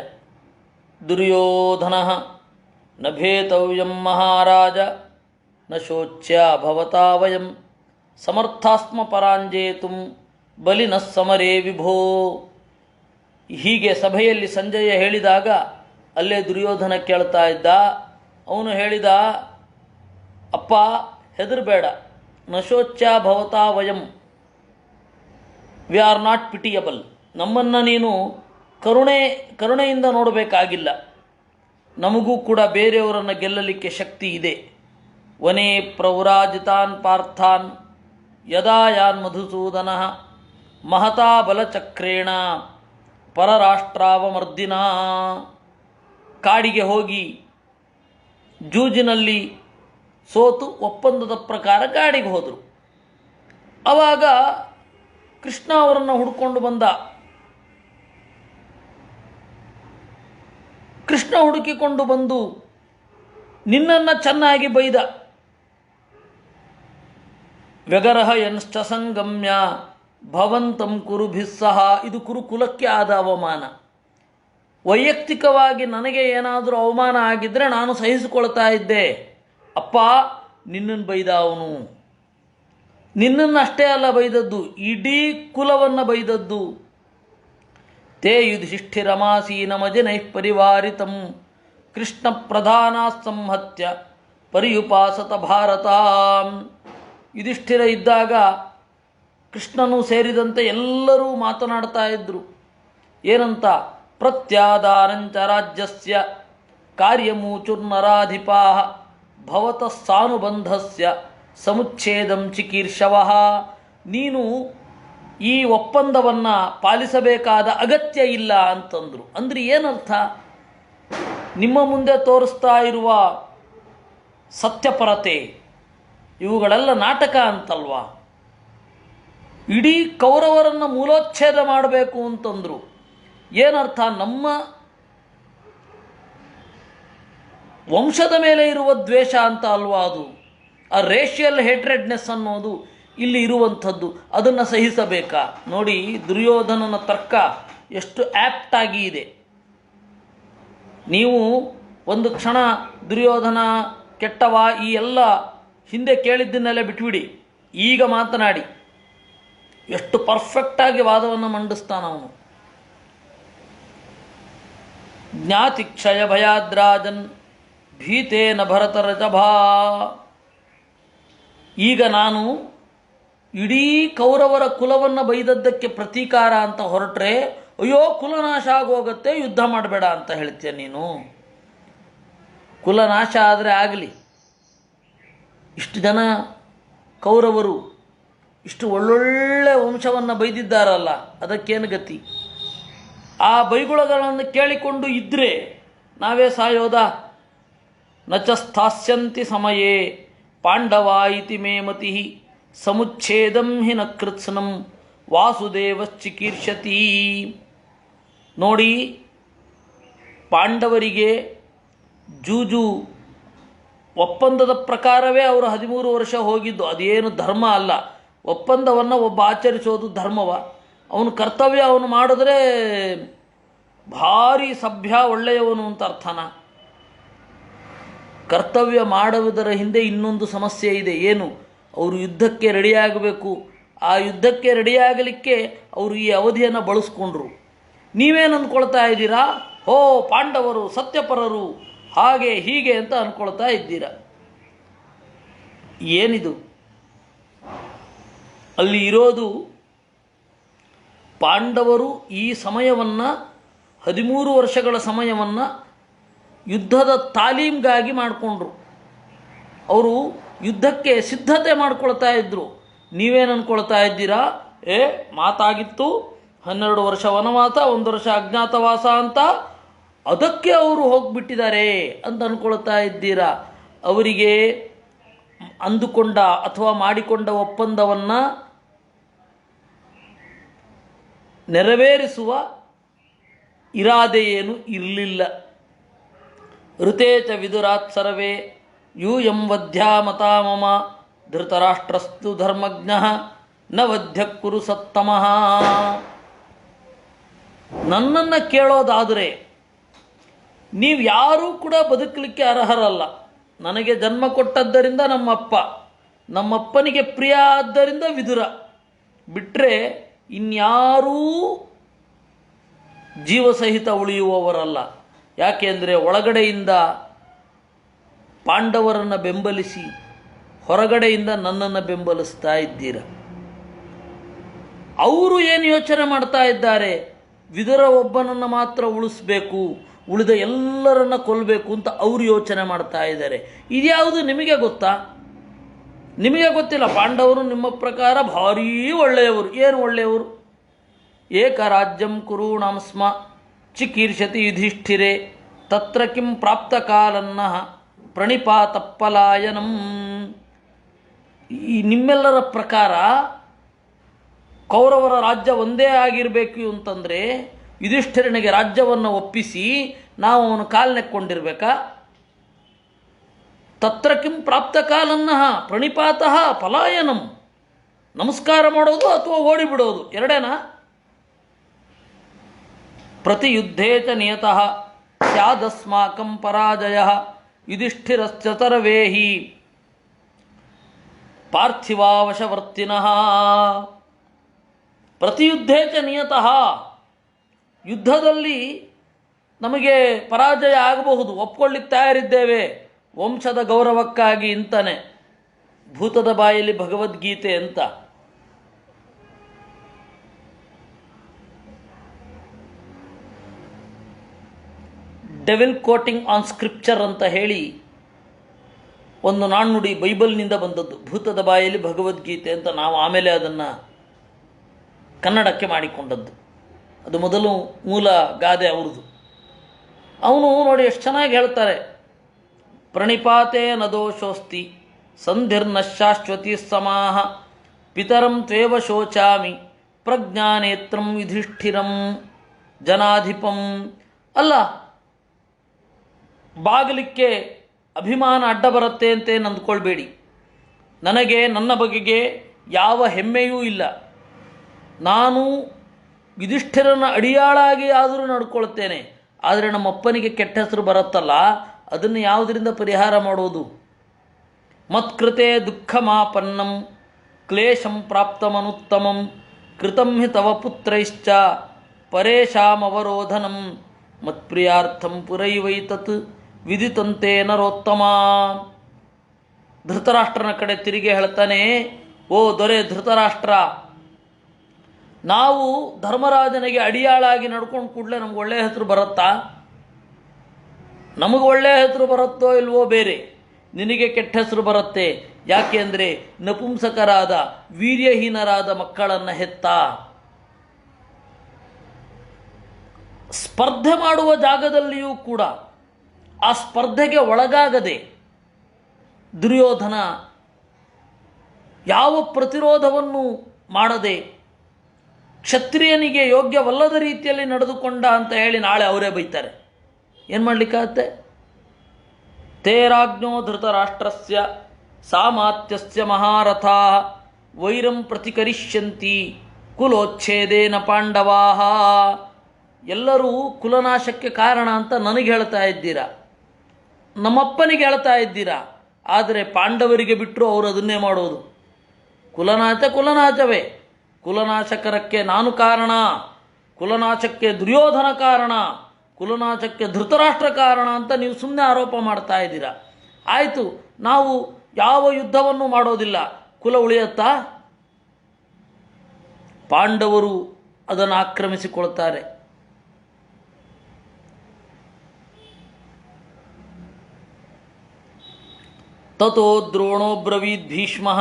ದುರ್ಯೋಧನ ನ ಭೇತವ್ಯಂ ಮಹಾರಾಜ ನ ಶೋಚ್ಯ ಭವತಾ ವಯಂ ಸಮರ್ಥಾಸ್ಮ ಪರಾಂಜೇತುಂ ಬಲಿನ ಸಮರೇ ವಿಭೋ. ಹೀಗೆ ಸಭೆಯಲ್ಲಿ ಸಂಜಯ ಹೇಳಿದಾಗ ಅಲ್ಲೇ ದುರ್ಯೋಧನ ಕೇಳ್ತಾ ಇದ್ದ. ಅವನು ಹೇಳಿದ, ಅಪ್ಪ ಹೆದರಬೇಡ, ನಶೋಚ್ಯ ಭವತಾ ವಯಂ, ವಿ ಆರ್ ನಾಟ್ ಪಿಟಿಯಬಲ್. ನಮ್ಮನ್ನು ನೀನು ಕರುಣೆಯಿಂದ ನೋಡಬೇಕಾಗಿಲ್ಲ. ನಮಗೂ ಕೂಡ ಬೇರೆಯವರನ್ನು ಗೆಲ್ಲಲಿಕ್ಕೆ ಶಕ್ತಿ ಇದೆ. ವನೇ ಪ್ರವ್ರಾಜಿತಾನ್ ಪಾರ್ಥಾನ್ ಯದಾ ಯಾನ್ ಮಧುಸೂದನ ಮಹತಾ ಬಲಚಕ್ರೇಣ ಪರರಾಷ್ಟ್ರಾವಮರ್ದಿನ. ಕಾಡಿಗೆ ಹೋಗಿ ಜೂಜಿನಲ್ಲಿ ಸೋತು ಒಪ್ಪಂದದ ಪ್ರಕಾರ ಕಾಡಿಗೆ ಹೋದರು. ಆವಾಗ ಕೃಷ್ಣ ಅವರನ್ನು ಹುಡುಕೊಂಡು ಬಂದ. ಕೃಷ್ಣ ಹುಡುಕಿಕೊಂಡು ಬಂದು ನಿನ್ನನ್ನು ಚೆನ್ನಾಗಿ ಬೈದ. ವ್ಯಗರಹ ಯನ್ಶ್ಚ ಸಂಗಮ್ಯ ಭವಂತಂ ಕುರುಭಿಸ್ಸಹ. ಇದು ಕುರುಕುಲಕ್ಕೆ ಆದ ಅವಮಾನ. ವೈಯಕ್ತಿಕವಾಗಿ ನನಗೆ ಏನಾದರೂ ಅವಮಾನ ಆಗಿದ್ದರೆ ನಾನು ಸಹಿಸಿಕೊಳ್ತಾ ಇದ್ದೆ. ಅಪ್ಪ ನಿನ್ನನ್ನು ಬೈದ ಅವನು. ನಿನ್ನನ್ನು ಅಷ್ಟೇ ಅಲ್ಲ ಬೈದದ್ದು, ಇಡೀ ಕುಲವನ್ನು ಬೈದದ್ದು. ತೇ ಯುಧಿಷ್ಠಿರಮಾಸೀನಮಜನೈಃ ಪರಿವಾರಿತಂ ಕೃಷ್ಣ ಪ್ರಧಾನ ಸಂಹತ್ಯ ಪರಿಯುಪಾಸತ ಭಾರತ. ಯುಧಿಷ್ಠಿರ ಇದ್ದಾಗ ಕೃಷ್ಣನು ಸೇರಿದಂತೆ ಎಲ್ಲರೂ ಮಾತನಾಡ್ತಾ ಇದ್ದರು. ಏನಂತ? ಪ್ರತ್ಯಾದಾರಂಚ ರಾಜ್ಯಸ್ಯ ಕಾರ್ಯಮೂಚುರ್ನರಾಧಿಪಾ ಭವತಃ ಸಾನುಬಂಧಸ್ಯ ಸಮುಚ್ಛೇದಂ ಚಿಕೀರ್ಷವಃ. ನೀನು ಈ ಒಪ್ಪಂದವನ್ನು ಪಾಲಿಸಬೇಕಾದ ಅಗತ್ಯ ಇಲ್ಲ ಅಂತಂದರು. ಅಂದರೆ ಏನರ್ಥ? ನಿಮ್ಮ ಮುಂದೆ ತೋರಿಸ್ತಾ ಇರುವ ಸತ್ಯಪರತೆ ಇವುಗಳೆಲ್ಲ ನಾಟಕ ಅಂತಲ್ವಾ? ಇಡೀ ಕೌರವರನ್ನು ಮೂಲೋಚ್ಛೇದ ಮಾಡಬೇಕು ಅಂತಂದರು. ಏನರ್ಥ? ನಮ್ಮ ವಂಶದ ಮೇಲೆ ಇರುವ ದ್ವೇಷ ಅಂತ ಅಲ್ವಾ ಅದು? ಆ ರೇಷಿಯಲ್ ಹೇಟ್ರೆಡ್ನೆಸ್ ಅನ್ನೋದು ಇಲ್ಲಿ ಇರುವಂಥದ್ದು. ಅದನ್ನು ಸಹಿಸಬೇಕಾ? ನೋಡಿ, ದುರ್ಯೋಧನನ ತರ್ಕ ಎಷ್ಟು ಆ್ಯಪ್ಟ್ ಆಗಿ ಇದೆ. ನೀವು ಒಂದು ಕ್ಷಣ ದುರ್ಯೋಧನ ಕೆಟ್ಟವ ಈ ಎಲ್ಲ ಹಿಂದೆ ಕೇಳಿದ್ದನ್ನೆಲ್ಲ ಬಿಟ್ಬಿಡಿ, ಈಗ ಮಾತನಾಡಿ. ಎಷ್ಟು ಪರ್ಫೆಕ್ಟಾಗಿ ವಾದವನ್ನು ಮಂಡಿಸ್ತಾನವನು. ಜ್ಞಾತಿಕ್ಷಯ ಭಯಾದ್ರಾಜನ್ ಭೀತೇನ ಭರತರಜಭಾ. ಈಗ ನಾನು ಇಡೀ ಕೌರವರ ಕುಲವನ್ನು ಬೈದದ್ದಕ್ಕೆ ಪ್ರತೀಕಾರ ಅಂತ ಹೊರಟ್ರೆ, ಅಯ್ಯೋ ಕುಲನಾಶ ಆಗೋಗತ್ತೆ, ಯುದ್ಧ ಮಾಡಬೇಡ ಅಂತ ಹೇಳ್ತೀಯ ನೀನು. ಕುಲನಾಶ ಆದರೆ ಆಗಲಿ. ಇಷ್ಟು ಜನ ಕೌರವರು ಇಷ್ಟು ಒಳ್ಳೊಳ್ಳೆ ವಂಶವನ್ನು ಬೈದಿದ್ದಾರಲ್ಲ, ಅದಕ್ಕೇನು ಗತಿ? ಆ ಬೈಗುಳಗಳನ್ನು ಕೇಳಿಕೊಂಡು ಇದ್ದರೆ ನಾವೇ ಸಾಯೋದಾ? ನಚ ಸ್ಥಾಸ್ಯಂತಿ ಸಮಯೇ ಪಾಂಡವ ಇತಿ ಮೇ ಮತಿ ಸಮುಚ್ಛೇದಂ ಹಿ ನ ಕೃತ್ಸ್ನಂ ವಾಸುದೇವಶ್ಚಿಕೀರ್ಷತಿ. ನೋಡಿ, ಪಾಂಡವರಿಗೆ ಜೂಜು ಒಪ್ಪಂದದ ಪ್ರಕಾರವೇ ಅವರು 13 ವರ್ಷ ಹೋಗಿದ್ದು. ಅದೇನು ಧರ್ಮ ಅಲ್ಲ. ಒಪ್ಪಂದವನ್ನು ಒಬ್ಬ ಆಚರಿಸೋದು ಧರ್ಮವ? ಅವನ ಕರ್ತವ್ಯ ಅವನು ಮಾಡಿದ್ರೆ ಭಾರಿ ಸಭ್ಯ ಒಳ್ಳೆಯವನು ಅಂತ ಅರ್ಥನಾ? ಕರ್ತವ್ಯ ಮಾಡುವುದರ ಹಿಂದೆ ಇನ್ನೊಂದು ಸಮಸ್ಯೆ ಇದೆ. ಏನು? ಅವರು ಯುದ್ಧಕ್ಕೆ ರೆಡಿಯಾಗಬೇಕು. ಆ ಯುದ್ಧಕ್ಕೆ ರೆಡಿಯಾಗಲಿಕ್ಕೆ ಅವರು ಈ ಅವಧಿಯನ್ನು ಬಳಸ್ಕೊಂಡ್ರು. ನೀವೇನು ಅಂದ್ಕೊಳ್ತಾ ಇದ್ದೀರಾ? ಹೋ, ಪಾಂಡವರು ಸತ್ಯಪರರು, ಹಾಗೆ ಹೀಗೆ ಅಂತ ಅಂದ್ಕೊಳ್ತಾ ಇದ್ದೀರಾ. ಏನಿದು? ಅಲ್ಲಿ ಇರೋದು ಪಾಂಡವರು ಈ ಸಮಯವನ್ನು 13 ವರ್ಷಗಳ ಸಮಯವನ್ನು ಯುದ್ಧದ ತಾಲೀಮ್ಗಾಗಿ ಮಾಡಿಕೊಂಡ್ರು. ಅವರು ಯುದ್ಧಕ್ಕೆ ಸಿದ್ಧತೆ ಮಾಡ್ಕೊಳ್ತಾ ಇದ್ದರು. ನೀವೇನು ಅಂದ್ಕೊಳ್ತಾ ಇದ್ದೀರಾ? ಮಾತಾಗಿತ್ತು 12 ವರ್ಷ ವನವಾಸ, 1 ವರ್ಷ ಅಜ್ಞಾತವಾಸ ಅಂತ, ಅದಕ್ಕೆ ಅವರು ಹೋಗಿಬಿಟ್ಟಿದ್ದಾರೆ ಅಂತ ಅಂದ್ಕೊಳ್ತಾ ಇದ್ದೀರಾ. ಅವರಿಗೆ ಅಂದುಕೊಂಡ ಅಥವಾ ಮಾಡಿಕೊಂಡ ಒಪ್ಪಂದವನ್ನು ನೆರವೇರಿಸುವ ಇರಾದೆ ಏನು ಇರಲಿಲ್ಲ. ಋತೇಚ ವಿದುರಾತ್ ಸರ್ವೇ ಯೂಯಂ ವಧ್ಯಾ ಮತಾ ಮಮ ಧೃತರಾಷ್ಟ್ರಸ್ತು ಧರ್ಮಜ್ಞ ನ ವಧ್ಯ ಕುರು ಸತ್ತಮಃ. ನನ್ನನ್ನು ಕೇಳೋದಾದರೆ ನೀವು ಯಾರೂ ಕೂಡ ಬದುಕಲಿಕ್ಕೆ ಅರ್ಹರಲ್ಲ. ನನಗೆ ಜನ್ಮ ಕೊಟ್ಟದ್ದರಿಂದ ನಮ್ಮಪ್ಪನಿಗೆ ಪ್ರಿಯ ಆದ್ದರಿಂದ ವಿದುರ, ಬಿಟ್ಟರೆ ಇನ್ಯಾರೂ ಜೀವಸಹಿತ ಉಳಿಯುವವರಲ್ಲ. ಯಾಕೆಂದರೆ ಒಳಗಡೆಯಿಂದ ಪಾಂಡವರನ್ನು ಬೆಂಬಲಿಸಿ ಹೊರಗಡೆಯಿಂದ ನನ್ನನ್ನು ಬೆಂಬಲಿಸ್ತಾ ಇದ್ದೀರ. ಅವರು ಏನು ಯೋಚನೆ ಮಾಡ್ತಾ ಇದ್ದಾರೆ? ವಿದುರ ಒಬ್ಬನನ್ನು ಮಾತ್ರ ಉಳಿಸ್ಬೇಕು, ಉಳಿದ ಎಲ್ಲರನ್ನ ಕೊಲ್ಲಬೇಕು ಅಂತ ಅವರು ಯೋಚನೆ ಮಾಡ್ತಾ ಇದ್ದಾರೆ. ಇದ್ಯಾವುದು ನಿಮಗೆ ಗೊತ್ತಾ? ನಿಮಗೆ ಗೊತ್ತಿಲ್ಲ. ಪಾಂಡವರು ನಿಮ್ಮ ಪ್ರಕಾರ ಭಾರೀ ಒಳ್ಳೆಯವರು. ಏನು ಒಳ್ಳೆಯವರು? ಏಕರಾಜ್ಯಂ ಕುರುಣಾಂ ಸ್ಮ ಚಿಕೀರ್ಷತಿ ಯುಧಿಷ್ಠಿರೆ ತತ್ರ ಕಿಂ ಪ್ರಾಪ್ತ ಕಾಲನ್ನ ಪ್ರಣಿಪಾತ ಪಲಾಯನಂ. ಈ ನಿಮ್ಮೆಲ್ಲರ ಪ್ರಕಾರ ಕೌರವರ ರಾಜ್ಯ ಒಂದೇ ಆಗಿರಬೇಕು ಅಂತಂದರೆ ಯುಧಿಷ್ಠಿರನಿಗೆ ರಾಜ್ಯವನ್ನು ಒಪ್ಪಿಸಿ ನಾವು ಅವನು ಕಾಲ್ನೆಕ್ಕೊಂಡಿರ್ಬೇಕಾ? ತತ್ರ ಕಿಂ ಪ್ರಾಪ್ತ ಕಾಲನ್ನ ಪ್ರಣಿಪಾತಃ ಪಲಾಯನಂ. ನಮಸ್ಕಾರ ಮಾಡೋದು ಅಥವಾ ಓಡಿಬಿಡೋದು, ಎರಡೇನಾ? ಪ್ರತಿಯುದ್ಧೇ ಚ ನಿಯತಃ ಸ್ಯಾದಸ್ಮಾಕಂ ಪರಾಜಯ ಯುಧಿಷ್ಠಿರಶ್ಚತರವೇಹಿ ಪಾರ್ಥಿವಾವಶವರ್ತಿನಃ. ಪ್ರತಿಯುದ್ಧೇ ಚ ನಿಯತಃ, ಯುದ್ಧದಲ್ಲಿ ನಮಗೆ ಪರಾಜಯ ಆಗಬಹುದು, ಒಪ್ಕೊಳ್ಳಿಕ್ಕೆ ತಯಾರಿದ್ದೇವೆ, ವಂಶದ ಗೌರವಕ್ಕಾಗಿ ಅಂತಾನೆ ಭೂತದ ಬಾಯಲ್ಲಿ ಭಗವದ್ಗೀತೆ ಅಂತ. ಡೆವಿಲ್ ಕೋಟಿಂಗ್ ಆನ್ ಸ್ಕ್ರಿಪ್ಚರ್ ಅಂತ ಹೇಳಿ ಒಂದು ನಾಣ್ಣುಡಿ ಬೈಬಲ್ನಿಂದ ಬಂದದ್ದು, ಭೂತದ ಬಾಯಲ್ಲಿ ಭಗವದ್ಗೀತೆ ಅಂತ. ನಾವು ಆಮೇಲೆ ಅದನ್ನು ಕನ್ನಡಕ್ಕೆ ಮಾಡಿಕೊಂಡದ್ದು. ಅದು ಮೊದಲು ಮೂಲ ಗಾದೆ ಅವ್ರದ್ದು. ಅವನು ನೋಡಿ ಎಷ್ಟು ಚೆನ್ನಾಗಿ ಹೇಳ್ತಾರೆ. ಪ್ರಣಿಪಾತೆ ನ ದೋಷೋಸ್ತಿ ಸಂಧಿರ್ನ ಶಾಶ್ವತಿ ಸಮಾಹ ಪಿತರಂ ತ್ವೇವ ಶೋಚಾಮಿ ಪ್ರಜ್ಞಾನೇತ್ರಂ ಯುಧಿಷ್ಠಿರಂ ಜನಾಧಿಪಂ. ಅಲ್ಲ, ಬಾಗಲಿಕ್ಕೆ ಅಭಿಮಾನ ಅಡ್ಡ ಬರುತ್ತೆ ಅಂತೇನು ಅಂದ್ಕೊಳ್ಬೇಡಿ. ನನಗೆ ನನ್ನ ಬಗೆಗೆ ಯಾವ ಹೆಮ್ಮೆಯೂ ಇಲ್ಲ. ನಾನು ಯುಧಿಷ್ಠಿರನ ಅಡಿಯಾಳಾಗಿ ಆದರೂ ನಡ್ಕೊಳ್ತೇನೆ. ಆದರೆ ನಮ್ಮಪ್ಪನಿಗೆ ಕೆಟ್ಟ ಹೆಸರು ಬರುತ್ತಲ್ಲ, ಅದನ್ನು ಯಾವುದರಿಂದ ಪರಿಹಾರ ಮಾಡೋದು? ಮತ್ಕೃತೆ ದುಃಖಮಾಪನ್ನಂ ಕ್ಲೇಶಂ ಪ್ರಾಪ್ತಮನುತ್ತಮಂ ಕೃತಂ ಹಿ ತವ ಪುತ್ರೈಶ್ಚ ಪರೇಶಾಮವರೋಧನಂ ಮತ್ಪ್ರಿಯಾರ್ಥಂ ಪುರೈವೈತತ್ ವಿದಿತಂತೆ ನರೋತ್ತಮ. ಧೃತರಾಷ್ಟ್ರನ ಕಡೆ ತಿರುಗಿ ಹೇಳ್ತಾನೆ, ಓ ದೊರೆ ಧೃತರಾಷ್ಟ್ರ, ನಾವು ಧರ್ಮರಾಜನಿಗೆ ಅಡಿಯಾಳಾಗಿ ನಡ್ಕೊಂಡು ಕೂಡಲೇ ನಮ್ಗೆ ಒಳ್ಳೆಯ ಹೆಸರು ಬರುತ್ತಾ? ನಮಗೆ ಒಳ್ಳೆಯ ಹೆಸರು ಬರುತ್ತೋ ಇಲ್ವೋ ಬೇರೆ, ನಿನಗೆ ಕೆಟ್ಟ ಹೆಸರು ಬರುತ್ತೆ. ಯಾಕೆ ಅಂದರೆ ನಪುಂಸಕರಾದ ವೀರ್ಯಹೀನರಾದ ಮಕ್ಕಳನ್ನು ಹೆತ್ತ. ಸ್ಪರ್ಧೆ ಮಾಡುವ ಜಾಗದಲ್ಲಿಯೂ ಕೂಡ ಆ ಸ್ಪರ್ಧೆಗೆ ಒಳಗಾಗದೆ ದುರ್ಯೋಧನ ಯಾವ ಪ್ರತಿರೋಧವನ್ನು ಮಾಡದೆ ಕ್ಷತ್ರಿಯನಿಗೆ ಯೋಗ್ಯವಲ್ಲದ ರೀತಿಯಲ್ಲಿ ನಡೆದುಕೊಂಡ ಅಂತ ಹೇಳಿ ನಾಳೆ ಅವರೇ ಬೈತಾರೆ. ಏನು ಮಾಡಲಿಕ್ಕಾಗತ್ತೆ? ತೇರಾಜ್ಞೋ ಧೃತರಾಷ್ಟ್ರಸ್ಯ ಸಾಮಾತ್ಯಸ್ಯ ಮಹಾರಥಾ ವೈರಂ ಪ್ರತಿಕರಿಷ್ಯಂತಿ ಕುಲೋಚ್ಛೇದೇನ ಪಾಂಡವಾಃ. ಎಲ್ಲರೂ ಕುಲನಾಶಕ್ಕೆ ಕಾರಣ ಅಂತ ನನಗೆ ಹೇಳ್ತಾ ಇದ್ದೀರಾ, ನಮ್ಮಪ್ಪನಿಗೆ ಹೇಳ್ತಾ ಇದ್ದೀರಾ. ಆದರೆ ಪಾಂಡವರಿಗೆ ಬಿಟ್ಟರು ಅವರು ಅದನ್ನೇ ಮಾಡೋದು. ಕುಲನಾಶ ಕುಲನಾಶವೇ, ಕುಲನಾಶಕರಕ್ಕೆ ನಾನು ಕಾರಣ, ಕುಲನಾಶಕ್ಕೆ ದುರ್ಯೋಧನ ಕಾರಣ, ಕುಲನಾಶಕ್ಕೆ ಧೃತರಾಷ್ಟ್ರ ಕಾರಣ ಅಂತ ನೀವು ಸುಮ್ಮನೆ ಆರೋಪ ಮಾಡ್ತಾ ಇದ್ದೀರಾ. ಆಯಿತು, ನಾವು ಯಾವ ಯುದ್ಧವನ್ನು ಮಾಡೋದಿಲ್ಲ, ಕುಲ ಉಳಿಯತ್ತಾ? ಪಾಂಡವರು ಅದನ್ನು ಆಕ್ರಮಿಸಿಕೊಳ್ತಾರೆ. ತಥೋ ದ್ರೋಣೋ ಬ್ರವೀದ್ ಭೀಷ್ಮಃ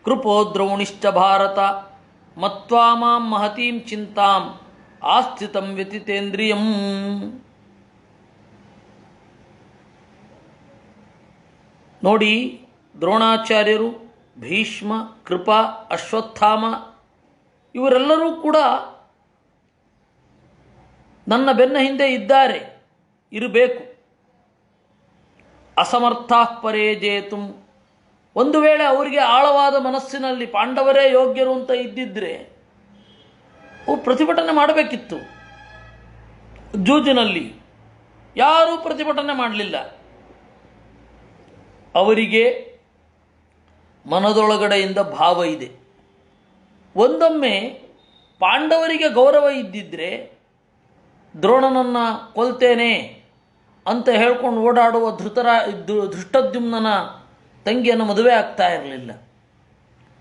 ಕೃಪೋ ದ್ರೋಣಿಶ್ಚ ಭಾರತ ಮತ್ವಾ ಮಾಂ ಮಹತೀಂ ಚಿಂತಾಂ ಆಸ್ಥಿತಂ ವ್ಯತಿತೇಂದ್ರಿಯಂ. ನೋಡಿ, ದ್ರೋಣಾಚಾರ್ಯರು, ಭೀಷ್ಮ, ಕೃಪ, ಅಶ್ವತ್ಥಾಮ ಇವರೆಲ್ಲರೂ ಕೂಡ ನನ್ನ ಬೆನ್ನ ಹಿಂದೆ ಇದ್ದಾರೆ, ಇರಬೇಕು. ಅಸಮರ್ಥಾ ಪರೇ ಜೇತುಂ, ಒಂದು ವೇಳೆ ಅವರಿಗೆ ಆಳವಾದ ಮನಸ್ಸಿನಲ್ಲಿ ಪಾಂಡವರೇ ಯೋಗ್ಯರು ಅಂತ ಇದ್ದಿದ್ರೆ ಅವು ಪ್ರತಿಭಟನೆ ಮಾಡಬೇಕಿತ್ತು. ಜೂಜಿನಲ್ಲಿ ಯಾರೂ ಪ್ರತಿಭಟನೆ ಮಾಡಲಿಲ್ಲ. ಅವರಿಗೆ ಮನದೊಳಗಡೆಯಿಂದ ಭಾವ ಇದೆ. ಒಂದೊಮ್ಮೆ ಪಾಂಡವರಿಗೆ ಗೌರವ ಇದ್ದಿದ್ದರೆ ದ್ರೋಣನನ್ನು ಕೊಲ್ತೇನೆ ಅಂತ ಹೇಳ್ಕೊಂಡು ಓಡಾಡುವ ಧೃಷ್ಟದ್ಯುಮ್ನನ ತಂಗಿಯನ್ನು ಮದುವೆ ಆಗ್ತಾ ಇರಲಿಲ್ಲ.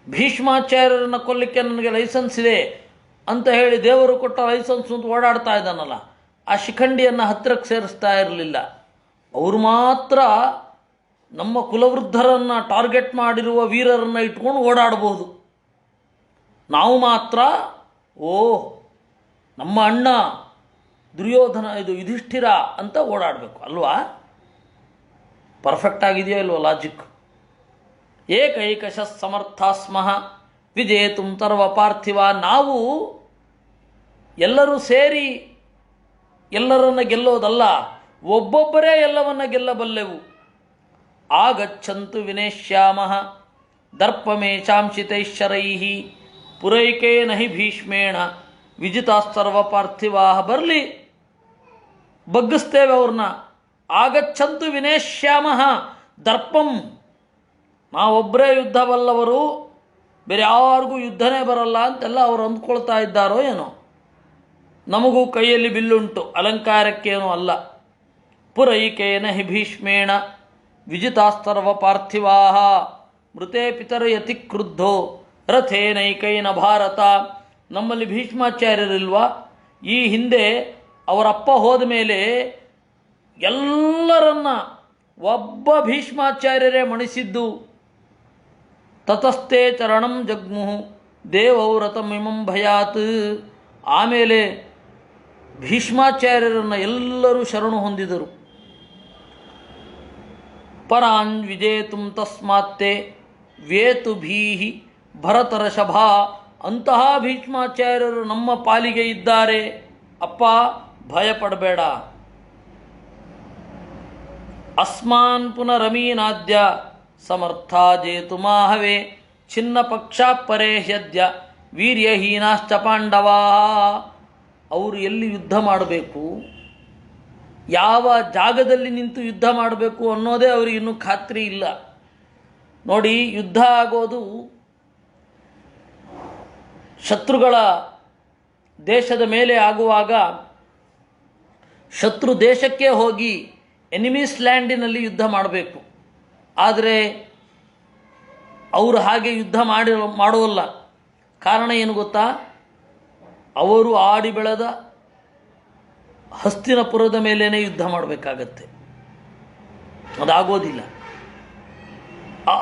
ಭೀಷ್ಮಾಚಾರ್ಯರನ್ನು ಕೊಲ್ಲಕ್ಕೆ ನನಗೆ ಲೈಸೆನ್ಸ್ ಇದೆ ಅಂತ ಹೇಳಿ ದೇವರು ಕೊಟ್ಟ ಲೈಸೆನ್ಸ್ ಅಂತ ಓಡಾಡ್ತಾ ಇದ್ದಾನಲ್ಲ, ಆ ಶಿಖಂಡಿಯನ್ನು ಹತ್ತಿರಕ್ಕೆ ಸೇರಿಸ್ತಾ ಇರಲಿಲ್ಲ. ಅವರು ಮಾತ್ರ ನಮ್ಮ ಕುಲವೃದ್ಧರನ್ನು ಟಾರ್ಗೆಟ್ ಮಾಡಿರುವ ವೀರರನ್ನು ಇಟ್ಕೊಂಡು ಓಡಾಡಬಹುದು. ನಾವು ಮಾತ್ರ ನಮ್ಮ ಅಣ್ಣ ದುರ್ಯೋಧನ, ಇದು ಯುಧಿಷ್ಠಿರ ಅಂತ ಓಡಾಡಬೇಕು ಅಲ್ವಾ? ಪರ್ಫೆಕ್ಟ್ ಆಗಿದೆಯೋ ಇಲ್ವೋ ಲಾಜಿಕ್? ಏಕೈಕಶ ಸಮರ್ಥಾಸ್ಮಃ ವಿಜೇತುಂ ಸರ್ವ ಪಾರ್ಥಿವ. ನಾವು ಎಲ್ಲರೂ ಸೇರಿ ಎಲ್ಲರನ್ನ ಗೆಲ್ಲೋದಲ್ಲ, ಒಬ್ಬೊಬ್ಬರೇ ಎಲ್ಲವನ್ನ ಗೆಲ್ಲಬಲ್ಲೆವು. ಆಗಚ್ಚಂತು ವಿನೇಶ್ಯಾಮಃ ದರ್ಪಮೇಶಾಂಶಿತೈಶ್ಚರೈಃ ಪುರೈಕೇನ ಹಿ ಭೀಷ್ಮೇಣ ವಿಜಿತಾಸ್ತರ್ವ ಪಾರ್ಥಿವಾ. ಬರಲಿ, ಬಗ್ಗಿಸ್ತೇವೆ ಅವ್ರನ್ನ. ಆಗಚ್ಚಂತು ವಿನೇಶ್ಯಾಮಃ ದರ್ಪಂ, ನಾವೊಬ್ಬರೇ ಯುದ್ಧ ಬಲ್ಲವರು, ಬೇರೆ ಯಾರಿಗೂ ಯುದ್ಧನೇ ಬರಲ್ಲ ಅಂತೆಲ್ಲ ಅವರು ಅಂದ್ಕೊಳ್ತಾ ಇದ್ದಾರೋ ಏನೋ. ನಮಗೂ ಕೈಯಲ್ಲಿ ಬಿಲ್ಲುಂಟು, ಅಲಂಕಾರಕ್ಕೇನೂ ಅಲ್ಲ. ಪುರೈಕೇನ ಹಿ ಭೀಷ್ಮೇಣ ವಿಜಿತಾಸ್ತರ್ವ ಪಾರ್ಥಿವಾ ಮೃತೆ ಪಿತರ ಯತಿ ಕ್ರುದ್ಧೋ ರಥೇನೈಕೈನ ಭಾರತ. ನಮ್ಮಲ್ಲಿ ಭೀಷ್ಮಾಚಾರ್ಯರಿಲ್ವಾ? ಈ ಹಿಂದೆ ಅವರಪ್ಪ ಹೋದ ಮೇಲೆ ಎಲ್ಲರನ್ನ ಒಬ್ಬ ಭೀಷ್ಮಾಚಾರ್ಯರೇ ಮಣಿಸಿದ್ದು. ತತಸ್ಥೆ ಚರಣಂ ಜಗ್ಮುಹು ದೇವೌರತಮಿಮಂ ಭಯಾತ್. ಆಮೇಲೆ ಭೀಷ್ಮಾಚಾರ್ಯರನ್ನು ಎಲ್ಲರೂ ಶರಣು ಹೊಂದಿದರು. ಪರಾನ್ ವಿಜೇತುಂ ತಸ್ಮಾತ್ತೆ ವೇತು ಭೀಹಿ ಭರತರಷಭಾ. ಅಂತಹ ಭೀಷ್ಮಾಚಾರ್ಯರು ನಮ್ಮ ಪಾಲಿಗೆ ಇದ್ದಾರೆ, ಅಪ್ಪ ಭಯಪಡಬೇಡ. ಅಸ್ಮಾನ್ ಪುನರಮೀನಾದ್ಯ ಸಮರ್ಥಾ ಜೇತು ಮಾಹವೇ ಚಿನ್ನ ಪಕ್ಷ ಪರೇ ಹ್ಯದ್ಯ ವೀರ್ಯಹೀನಾಶ್ಚ ಪಾಂಡವಾ. ಅವರು ಎಲ್ಲಿ ಯುದ್ಧ ಮಾಡಬೇಕು, ಯಾವ ಜಾಗದಲ್ಲಿ ನಿಂತು ಯುದ್ಧ ಮಾಡಬೇಕು ಅನ್ನೋದೇ ಅವರಿಗೆ ಇನ್ನೂ ಖಾತ್ರಿ ಇಲ್ಲ. ನೋಡಿ, ಯುದ್ಧ ಆಗೋದು ಶತ್ರುಗಳ ದೇಶದ ಮೇಲೆ ಆಗುವಾಗ ಶತ್ರು ದೇಶಕ್ಕೆ ಹೋಗಿ ಎನಿಮೀಸ್ ಲ್ಯಾಂಡಿನಲ್ಲಿ ಯುದ್ಧ ಮಾಡಬೇಕು. ಆದರೆ ಅವರು ಹಾಗೆ ಯುದ್ಧ ಮಾಡುವಲ್ಲ. ಕಾರಣ ಏನು ಗೊತ್ತಾ? ಅವರು ಆಡಿ ಬೆಳೆದ ಹಸ್ತಿನಪುರದ ಮೇಲೇ ಯುದ್ಧ ಮಾಡಬೇಕಾಗತ್ತೆ, ಅದಾಗೋದಿಲ್ಲ.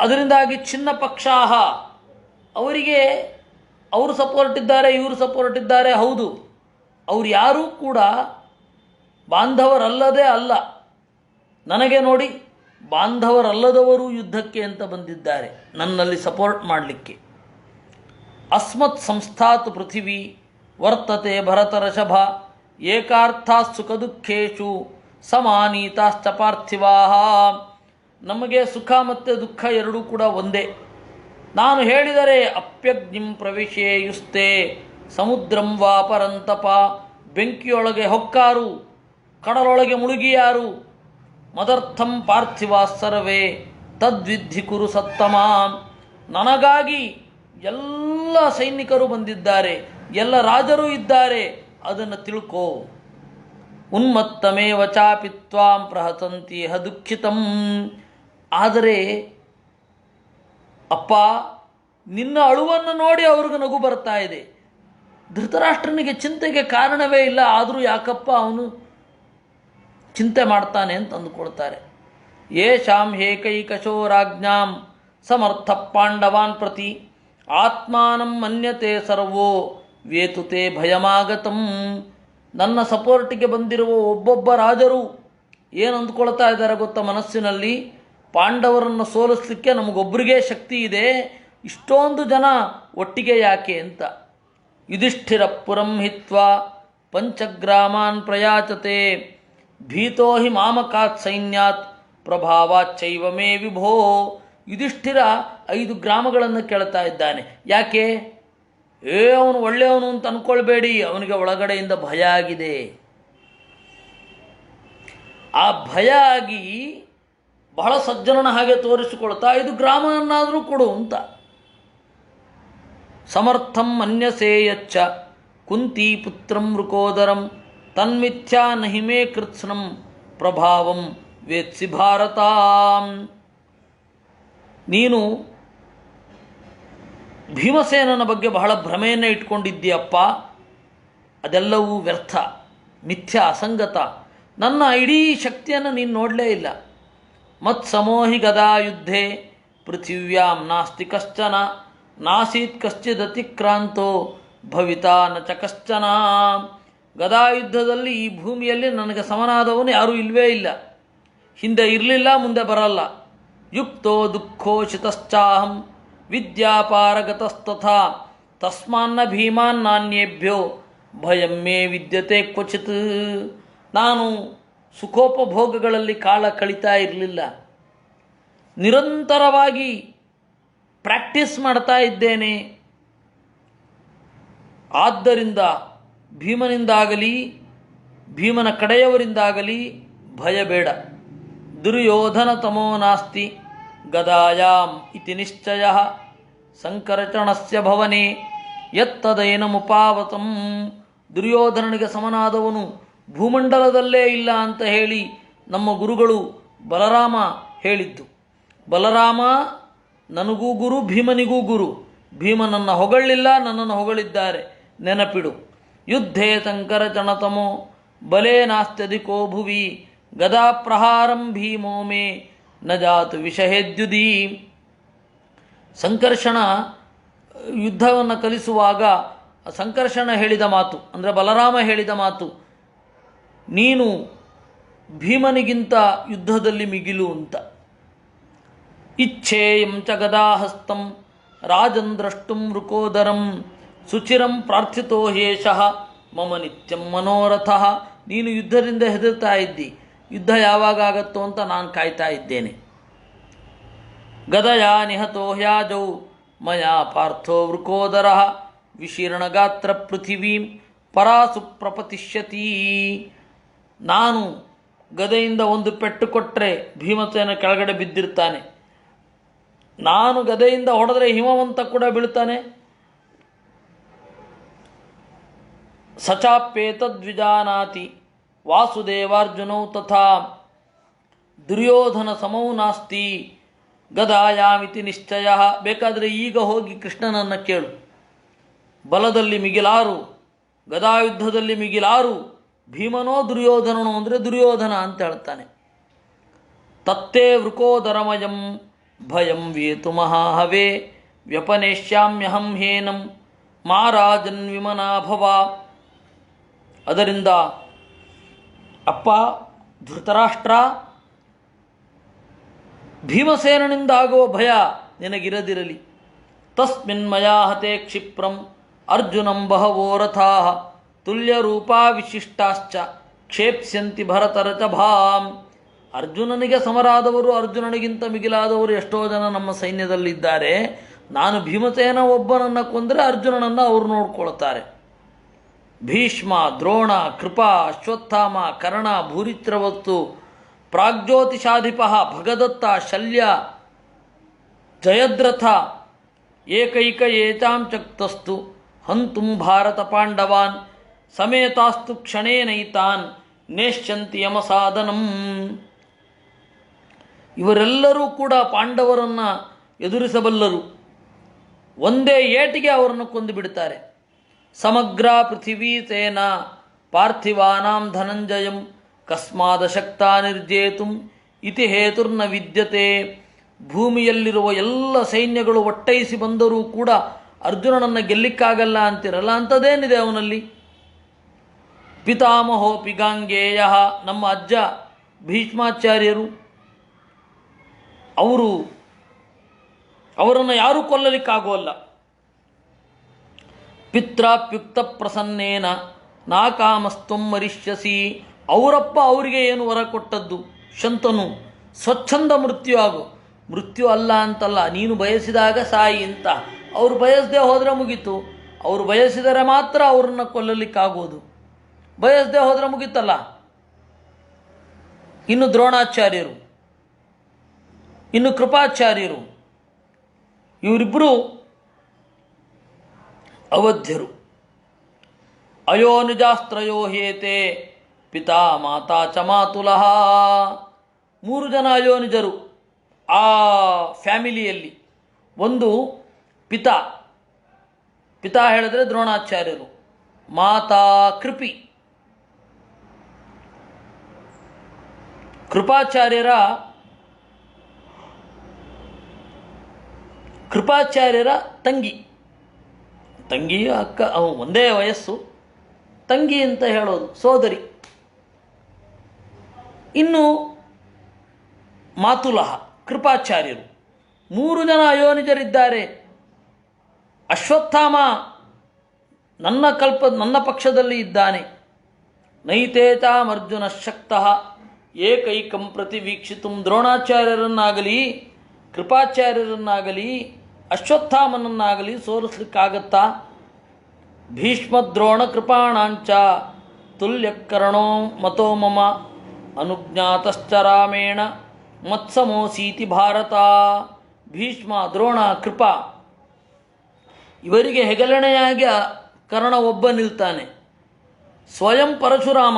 ಅದರಿಂದಾಗಿ ಚಿನ್ನ ಪಕ್ಷಾಹ, ಅವರಿಗೆ ಅವರು ಸಪೋರ್ಟ್ ಇದ್ದಾರೆ, ಇವರು ಸಪೋರ್ಟ್ ಇದ್ದಾರೆ. ಹೌದು, ಅವರು ಯಾರೂ ಕೂಡ ಬಾಂಧವರಲ್ಲದೇ ಅಲ್ಲ. ನನಗೆ ನೋಡಿ, ಬಾಂಧವರಲ್ಲದವರು ಯುದ್ಧಕ್ಕೆ ಅಂತ ಬಂದಿದ್ದಾರೆ ನನ್ನಲ್ಲಿ ಸಪೋರ್ಟ್ ಮಾಡಲಿಕ್ಕೆ. ಅಸ್ಮತ್ ಸಂಸ್ಥಾತು ಪೃಥಿವಿ ವರ್ತತೆ ಭರತರಷಭ ಏಕಾರ್ಥ ಸುಖ ದುಃಖೇಶು ಸಮಾನೀತಾಶ್ಚ ಪಾರ್ಥಿವಾ. ನಮಗೆ ಸುಖ ಮತ್ತು ದುಃಖ ಎರಡೂ ಕೂಡ ಒಂದೇ. ನಾನು ಹೇಳಿದರೆ ಅಪ್ಯಗ್ನಿಂ ಪ್ರವಿಶೇಯುಸ್ತೆ ಸಮುದ್ರಂ ವಾ ಪರಂತಪ ಬೆಂಕಿಯೊಳಗೆ ಹೊಕ್ಕಾರು, ಕಡಲೊಳಗೆ ಮುಳುಗಿಯಾರು. ಮದರ್ಥಂ ಪಾರ್ಥಿವ ಸರ್ವೇ ತದ್ವಿಧಿ ಕುರು ಸತ್ತಮ. ನನಗಾಗಿ ಎಲ್ಲ ಸೈನಿಕರು ಬಂದಿದ್ದಾರೆ, ಎಲ್ಲ ರಾಜರು ಇದ್ದಾರೆ, ಅದನ್ನು ತಿಳ್ಕೋ. ಉನ್ಮತ್ತಮೇವ ಚಾಪಿ ತ್ವಾಂ ಪ್ರಹಸಂತಿ ಹ ದುಃಖಿತಂ. ಆದರೆ ಅಪ್ಪ, ನಿನ್ನ ಅಳುವನ್ನು ನೋಡಿ ಅವ್ರಿಗೆ ನಗು ಬರ್ತಾ ಇದೆ. ಧೃತರಾಷ್ಟ್ರನಿಗೆ ಚಿಂತೆಗೆ ಕಾರಣವೇ ಇಲ್ಲ, ಆದರೂ ಯಾಕಪ್ಪ ಅವನು ಚಿಂತೆ ಮಾಡ್ತಾನೆ ಅಂತ ಅಂದುಕೊಳ್ತಾರೆ. ಯೇಷಾಂ ಏಕೈಕಶೋ ರಾಜ್ಞಾಂ ಸಮರ್ಥ ಪಾಂಡವಾನ್ ಪ್ರತಿ ಆತ್ಮಾನಂ ಮನ್ಯತೆ ಸರ್ವೋ ವೇತುತೆ ಭಯಮಾಗತಂ. ನನ್ನ ಸಪೋರ್ಟಿಗೆ ಬಂದಿರುವ ಒಬ್ಬೊಬ್ಬ ರಾಜರು ಏನು ಅಂದ್ಕೊಳ್ತಾ ಇದ್ದಾರೆ ಗೊತ್ತಾ ಮನಸ್ಸಿನಲ್ಲಿ? ಪಾಂಡವರನ್ನು ಸೋಲಿಸಲಿಕ್ಕೆ ನಮಗೊಬ್ಬರಿಗೆ ಶಕ್ತಿ ಇದೆ, ಇಷ್ಟೊಂದು ಜನ ಒಟ್ಟಿಗೆ ಯಾಕೆ ಅಂತ. ಯುಧಿಷ್ಠಿರ ಪುರಂ ಹಿತ್ವಾ ಪಂಚಗ್ರಾಮಾನ್ ಪ್ರಯಾಚತೆ ಭೀತೋ ಹಿ ಮಾಮಕಾತ್ ಸೈನ್ಯಾತ್ ಪ್ರಭಾವಾಚ್ಚೈವ ಮೇ ವಿಭೋ. ಯುಧಿಷ್ಠಿರ 5 ಗ್ರಾಮಗಳನ್ನು ಕೇಳ್ತಾ ಇದ್ದಾನೆ. ಯಾಕೆ? ಅವನು ಒಳ್ಳೆಯವನು ಅಂತ ಅಂದ್ಕೊಳ್ಬೇಡಿ, ಅವನಿಗೆ ಒಳಗಡೆಯಿಂದ ಭಯ ಆಗಿದೆ. ಆ ಭಯ ಆಗಿ ಬಹಳ ಸಜ್ಜನನ ಹಾಗೆ ತೋರಿಸಿಕೊಳ್ತಾ 5 ಗ್ರಾಮವನ್ನಾದರೂ ಕೊಡು ಅಂತ. ಸಮರ್ಥಂ ಮನ್ಯಸೇಯಚ್ಚ ಕುಂತಿ ಪುತ್ರಂ ವೃಕೋದರಂ ತನ್ಮಿಥ್ಯಾ ನಹಿಮೇ ಕೃತ್ಸ್ನಂ ಪ್ರಭಾವಂ ವೇತ್ಸಿ ಭಾರತ. ನೀನು ಭೀಮಸೇನನ ಬಗ್ಗೆ ಬಹಳ ಭ್ರಮೆಯನ್ನು ಇಟ್ಕೊಂಡಿದ್ದೀಯಪ್ಪ, ಅದೆಲ್ಲವೂ ವ್ಯರ್ಥ, ಮಿಥ್ಯ, ಅಸಂಗತ. ನನ್ನ ಇಡೀ ಶಕ್ತಿಯನ್ನು ನೀನು ನೋಡಲೇ ಇಲ್ಲ. ಮತ್ಸಮೋಹಿ ಗದಾ ಯುದ್ಧೇ ಪೃಥಿವ್ಯಾಂ ನಾಸ್ತಿ ಕಶ್ಚನ ನಾಸೀತ್ ಕಶ್ಚಿದತಿಕ್ರಾಂತೋ ಭವಿತಾ ನ ಚ ಕಶ್ಚನ. ಗದಾಯುದ್ಧದಲ್ಲಿ ಈ ಭೂಮಿಯಲ್ಲಿ ನನಗೆ ಸಮನಾದವನು ಯಾರೂ ಇಲ್ಲವೇ ಇಲ್ಲ, ಹಿಂದೆ ಇರಲಿಲ್ಲ, ಮುಂದೆ ಬರಲ್ಲ. ಯುಕ್ತೋ ದುಃಖೋಷಿತಶ್ಚಾಹಂ ವಿದ್ಯಾಪಾರಗತಸ್ತಥಾ ತಸ್ಮಾನ್ನ ಭೀಮಾನ್ನಾನ್ಯೇಭ್ಯೋ ಭಯಂ ಮೇ ವಿದ್ಯತೆ ಕ್ವಚಿತ್. ನಾನು ಸುಖೋಪಭೋಗಗಳಲ್ಲಿ ಕಾಲ ಕಳೀತಾ ಇರಲಿಲ್ಲ, ನಿರಂತರವಾಗಿ ಪ್ರಾಕ್ಟೀಸ್ ಮಾಡ್ತಾ ಇದ್ದೇನೆ. ಆದ್ದರಿಂದ ಭೀಮನಿಂದಾಗಲಿ ಭೀಮನ ಕಡೆಯವರಿಂದಾಗಲಿ ಭಯ ಬೇಡ. ದುರ್ಯೋಧನ ತಮೋ ನಾಸ್ತಿ ಗದಾಯಾಂ ಇತಿ ನಿಶ್ಚಯ ಸಂಕರ್ಷಣಸ್ಯ ಭವನೆ ಯತ್ತದೈನಮುಪಾವತಂ. ದುರ್ಯೋಧನನಿಗೆ ಸಮನಾದವನು ಭೂಮಂಡಲದಲ್ಲೇ ಇಲ್ಲ ಅಂತ ಹೇಳಿ ನಮ್ಮ ಗುರುಗಳು ಬಲರಾಮ ಹೇಳಿದ್ದು. ಬಲರಾಮ ನನಗೂ ಗುರು, ಭೀಮನಿಗೂ ಗುರು. ಭೀಮ ನನ್ನ ಹೊಗಳಿಲ್ಲ, ನನ್ನನ್ನು ಹೊಗಳಿದ್ದಾರೆ, ನೆನಪಿಡು. ಯುದ್ಧೇ ಸಂಕರಚಣತಮೋ ಬಲೇ ನಾಸ್ತ್ಯಧಿಕೋ ಭುವಿ ಗದಾ ಪ್ರಹಾರಂ ಭೀಮೋ ಮೇ ನ ಜಾತು ವಿಷಹೇದ್ಯುದಿ. ಸಂಕರ್ಷಣ ಯುದ್ಧವನ್ನು ಕಲಿಸುವಾಗ ಸಂಕರ್ಷಣ ಹೇಳಿದ ಮಾತು, ಅಂದರೆ ಬಲರಾಮ ಹೇಳಿದ ಮಾತು, ನೀನು ಭೀಮನಿಗಿಂತ ಯುದ್ಧದಲ್ಲಿ ಮಿಗಿಲು ಅಂತ. ಇಚ್ಛೇಯಂ ಚ ಗದಾಹಸ್ತಂ ರಾಜನ್ ದ್ರಷ್ಟುಂ ವೃಕೋದರಂ ಸುಚಿರಂ ಪ್ರಾರ್ಥಿತೋ ಹೇಷಃ ಮಮ ನಿತ್ಯಂ ಮನೋರಥಃ. ನೀನು ಯುದ್ಧದಿಂದ ಹೆದರ್ತಾ ಇದ್ದಿ, ಯುದ್ಧ ಯಾವಾಗ ಆಗತ್ತೋ ಅಂತ ನಾನು ಕಾಯ್ತಾ ಇದ್ದೇನೆ. ಗದಯಾ ನಿಹತೋ ಹ್ಯಾಜೌ ಮಯಾ ಪಾರ್ಥೋ ವೃಕೋದರಃ ವಿಶೀರ್ಣಗಾತ್ರ ಪೃಥಿವೀಂ ಪರಾಸು ಪ್ರಪತಿಷ್ಯತಿ. ನಾನು ಗದೆಯಿಂದ ಒಂದು ಪೆಟ್ಟು ಕೊಟ್ಟರೆ ಭೀಮಸೇನ ಕೆಳಗಡೆ ಬಿದ್ದಿರ್ತಾನೆ, ನಾನು ಗದೆಯಿಂದ ಹೊಡೆದ್ರೆ ಹಿಮವಂತ ಕೂಡ ಬೀಳ್ತಾನೆ. ಸಚಾಪ್ಯೇತದ್ವಿಜಾನಾತಿ ವಾಸುದೇವಾರ್ಜುನೌ ತಥಾ ದುರ್ಯೋಧನ ಸಮೌ ನಾಸ್ತಿ ಗದಾಯಾಮಿತಿ ನಿಶ್ಚಯ. ಬೇಕಾದರೆ ಈಗ ಹೋಗಿ ಕೃಷ್ಣನನ್ನು ಕೇಳು, ಬಲದಲ್ಲಿ ಮಿಗಿಲಾರು, ಗದಾಯುದ್ಧದಲ್ಲಿ ಮಿಗಿಲಾರು ಭೀಮನೋ ದುರ್ಯೋಧನನೋ ಅಂದರೆ ದುರ್ಯೋಧನ ಅಂತ ಹೇಳ್ತಾನೆ. ತತ್ತೇ ವೃಕೋದರಮಯಂ ಭಯಂ ವೇತು ಮಹಾಹವೇ ವ್ಯಪನೇಶ್ಯಾಮ್ಯಹಂ ಹೇನಂ ಮಾರಾಜನ್ ವಿಮನಾಭವ. ಅದರಿಂದ ಅಪ್ಪ ಧೃತರಾಷ್ಟ್ರ, ಭೀಮಸೇನನಿಂದಾಗುವ ಭಯ ನಿನಗಿರದಿರಲಿ. ತಸ್ಮಿನ್ ಮಯಾ ಹತೆ ಕ್ಷಿಪ್ರಂ ಅರ್ಜುನಂ ಬಹವೋ ರಥಾಃ ತುಲ್ಯರೂಪಾ ವಿಶಿಷ್ಟಾಶ್ಚ ಕ್ಷೇಪ್ಸ್ಯಂತಿ ಭರತರಚಭಾಂ. ಅರ್ಜುನನಿಗೆ ಸಮರಾದವರು, ಅರ್ಜುನನಿಗಿಂತ ಮಿಗಿಲಾದವರು ಎಷ್ಟೋ ಜನ ನಮ್ಮ ಸೈನ್ಯದಲ್ಲಿದ್ದಾರೆ. ನಾನು ಭೀಮಸೇನ ಒಬ್ಬನನ್ನು ಕೊಂದರೆ ಅರ್ಜುನನನ್ನು ಅವರು ನೋಡ್ಕೊಳ್ತಾರೆ. ಭೀಷ್ಮ, ದ್ರೋಣ, ಕೃಪಾ, ಅಶ್ವತ್ಥಾಮ, ಕರ್ಣ, ಭೂರಿತ್ರವಸ್ತು, ಪ್ರಾಗ್ಜ್ಯೋತಿಷಾಧಿಪ, ಭಗದತ್ತ, ಶಲ್ಯ, ಜಯದ್ರಥ, ಏಕೈಕ ಏತಾಂ ಚಕ್ತಸ್ತು ಹಂತುಂ ಭಾರತ ಪಾಂಡವಾನ್ ಸಮೇತಾಸ್ತು ಕ್ಷಣೇನೈತಾನ್ ನೇಷ್ಯಂತಿ ಯಮಸಾಧನಂ. ಇವರೆಲ್ಲರೂ ಕೂಡ ಪಾಂಡವರನ್ನು ಎದುರಿಸಬಲ್ಲರು. ಒಂದೇ ಏಟಿಗೆ ಅವರನ್ನು ಕೊಂದು ಬಿಡುತ್ತಾರೆ. ಸಮಗ್ರ ಪೃಥಿವೀ ತೇನ ಪಾರ್ಥಿವಾನಾಂ ಧನಂಜಯಂ ಕಸ್ಮಾದ ಶಕ್ತ ನಿರ್ಜೇತುಂ ಇತಿ ಹೇತುರ್ನ ವಿದ್ಯತೆ. ಭೂಮಿಯಲ್ಲಿರುವ ಎಲ್ಲ ಸೈನ್ಯಗಳು ಒಟ್ಟೈಸಿ ಬಂದರೂ ಕೂಡ ಅರ್ಜುನನನ್ನು ಗೆಲ್ಲಿಕ್ಕಾಗಲ್ಲ ಅಂತಿರಲ್ಲ, ಅಂಥದ್ದೇನಿದೆ ಅವನಲ್ಲಿ? ಪಿತಾಮಹೋಪಿ ಗಾಂಗೇಯ, ನಮ್ಮ ಅಜ್ಜ ಭೀಷ್ಮಾಚಾರ್ಯರು, ಅವರನ್ನು ಯಾರೂ ಕೊಲ್ಲಲಿಕ್ಕಾಗೋಲ್ಲ. ಪಿತ್ರಾಪ್ಯುಕ್ತ ಪ್ರಸನ್ನೇನ ನಾಕಾಮಸ್ತಂ ಮರಿಷ್ಯಸಿ, ಅವರಪ್ಪ ಅವರಿಗೆ ಏನು ವರ ಕೊಟ್ಟದ್ದು? ಶಂತನು ಸ್ವಚ್ಛಂದ ಮೃತ್ಯು ಆಗು. ಮೃತ್ಯು ಅಲ್ಲ ಅಂತಲ್ಲ, ನೀನು ಬಯಸಿದಾಗ ಸಾಯಿ ಅಂತ. ಅವರು ಬಯಸದೆ ಹೋದರೆ ಮುಗೀತು. ಅವರು ಬಯಸಿದರೆ ಮಾತ್ರ ಅವರನ್ನು ಕೊಲ್ಲಲಿಕ್ಕಾಗೋದು, ಬಯಸದೆ ಹೋದರೆ ಮುಗೀತಲ್ಲ. ಇನ್ನು ದ್ರೋಣಾಚಾರ್ಯರು, ಇನ್ನು ಕೃಪಾಚಾರ್ಯರು, ಇವರಿಬ್ಬರು ಅವಧ್ಯರು. ಅಯೋನಿಜಾಸ್ತ್ರಯೋ ಹೇತೆ ಪಿತಾ ಮಾತಾ ಚ ಮಾತುಲಃ. 3 ಜನ ಅಯೋನಿಜರು ಆ ಫ್ಯಾಮಿಲಿಯಲ್ಲಿ. ಒಂದು ಪಿತಾ, ಪಿತಾ ಹೇಳಿದ್ರೆ ದ್ರೋಣಾಚಾರ್ಯರು, ಮಾತಾ ಕೃಪಿ. ಕೃಪಾಚಾರ್ಯರ ತಂಗಿ, ಅಕ್ಕ, ಒಂದೇ ವಯಸ್ಸು, ತಂಗಿ ಅಂತ ಹೇಳೋದು, ಸೋದರಿ. ಇನ್ನು ಮಾತುಲಃ ಕೃಪಾಚಾರ್ಯರು. 3 ಜನ ಅಯೋನಿಜರಿದ್ದಾರೆ. ಅಶ್ವತ್ಥಾಮ ನನ್ನ ಪಕ್ಷದಲ್ಲಿ ಇದ್ದಾನೆ. ನೈತೇತಾಮರ್ಜುನ ಶಕ್ತಃ ಏಕೈಕಂ ಪ್ರತಿವೀಕ್ಷಿತುಂ. ದ್ರೋಣಾಚಾರ್ಯರನ್ನಾಗಲಿ ಕೃಪಾಚಾರ್ಯರನ್ನಾಗಲಿ ಅಶ್ವತ್ಥಾಮನನ್ನಾಗಲಿ ಸೋಲಿಸ್ಲಿಕ್ಕಾಗತ್ತಾ? ಭೀಷ್ಮದ್ರೋಣ ಕೃಪಾಣಾಂಚ ತುಲ್ಯಕರ್ಣೋ ಮತೋ ಮಮ ಅನುಜ್ಞಾತಶ್ಚ ರಾಮೇಣ ಮತ್ಸಮೋಸೀತಿ ಭಾರತ. ಭೀಷ್ಮ, ದ್ರೋಣ, ಕೃಪಾ ಇವರಿಗೆ ಹೆಗಲಣೆಯಾಗಿ ಕರ್ಣ ಒಬ್ಬ ನಿಲ್ತಾನೆ. ಸ್ವಯಂ ಪರಶುರಾಮ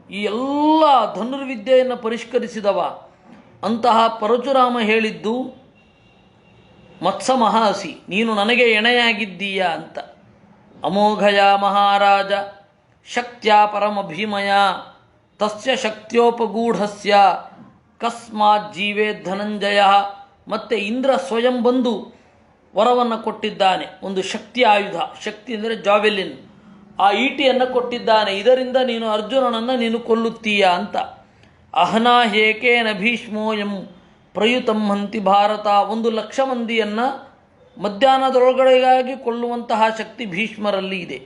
ಈ ಎಲ್ಲ ಧನುರ್ವಿದ್ಯೆಯನ್ನು ಪರಿಷ್ಕರಿಸಿದವ. ಅಂತಹ ಪರಶುರಾಮ ಹೇಳಿದ್ದು ಮತ್ಸಮಹಾಸಿ, ನೀನು ನನಗೆ ಎಣೆಯಾಗಿದ್ದೀಯ ಅಂತ. ಅಮೋಘಯ ಮಹಾರಾಜ ಶಕ್ತ್ಯಾ ಪರಮ ಭೀಮಯ ತಸ್ಯ ಶಕ್ತ್ಯೋಪಗೂಢಸ್ಯ ಕಸ್ಮಾತ್ ಜೀವೇ ಧನಂಜಯ. ಮತ್ತೆ ಇಂದ್ರ ಸ್ವಯಂ ಬಂದು ವರವನ್ನು ಕೊಟ್ಟಿದ್ದಾನೆ. ಒಂದು ಶಕ್ತಿ ಆಯುಧ, ಶಕ್ತಿ ಅಂದರೆ ಜಾವೆಲಿನ್, ಆ ಈಟಿಯನ್ನು ಕೊಟ್ಟಿದ್ದಾನೆ. ಇದರಿಂದ ನೀನು ಅರ್ಜುನನನ್ನು ನೀನು ಕೊಲ್ಲುತ್ತೀಯ ಅಂತ. ಅಹನಾ ಹೇಕೇನ ಭೀಷ್ಮೋಯಂ ಪ್ರಯುತಂ ಹಂತಿ ಭಾರತ. 1,00,000 ಮಂದಿಯನ್ನು ಮಧ್ಯಾಹ್ನದೊಳಗಡೆಗಾಗಿ ಕೊಲ್ಲುವಂತಹ ಶಕ್ತಿ ಭೀಷ್ಮರಲ್ಲಿ ಇದೆ.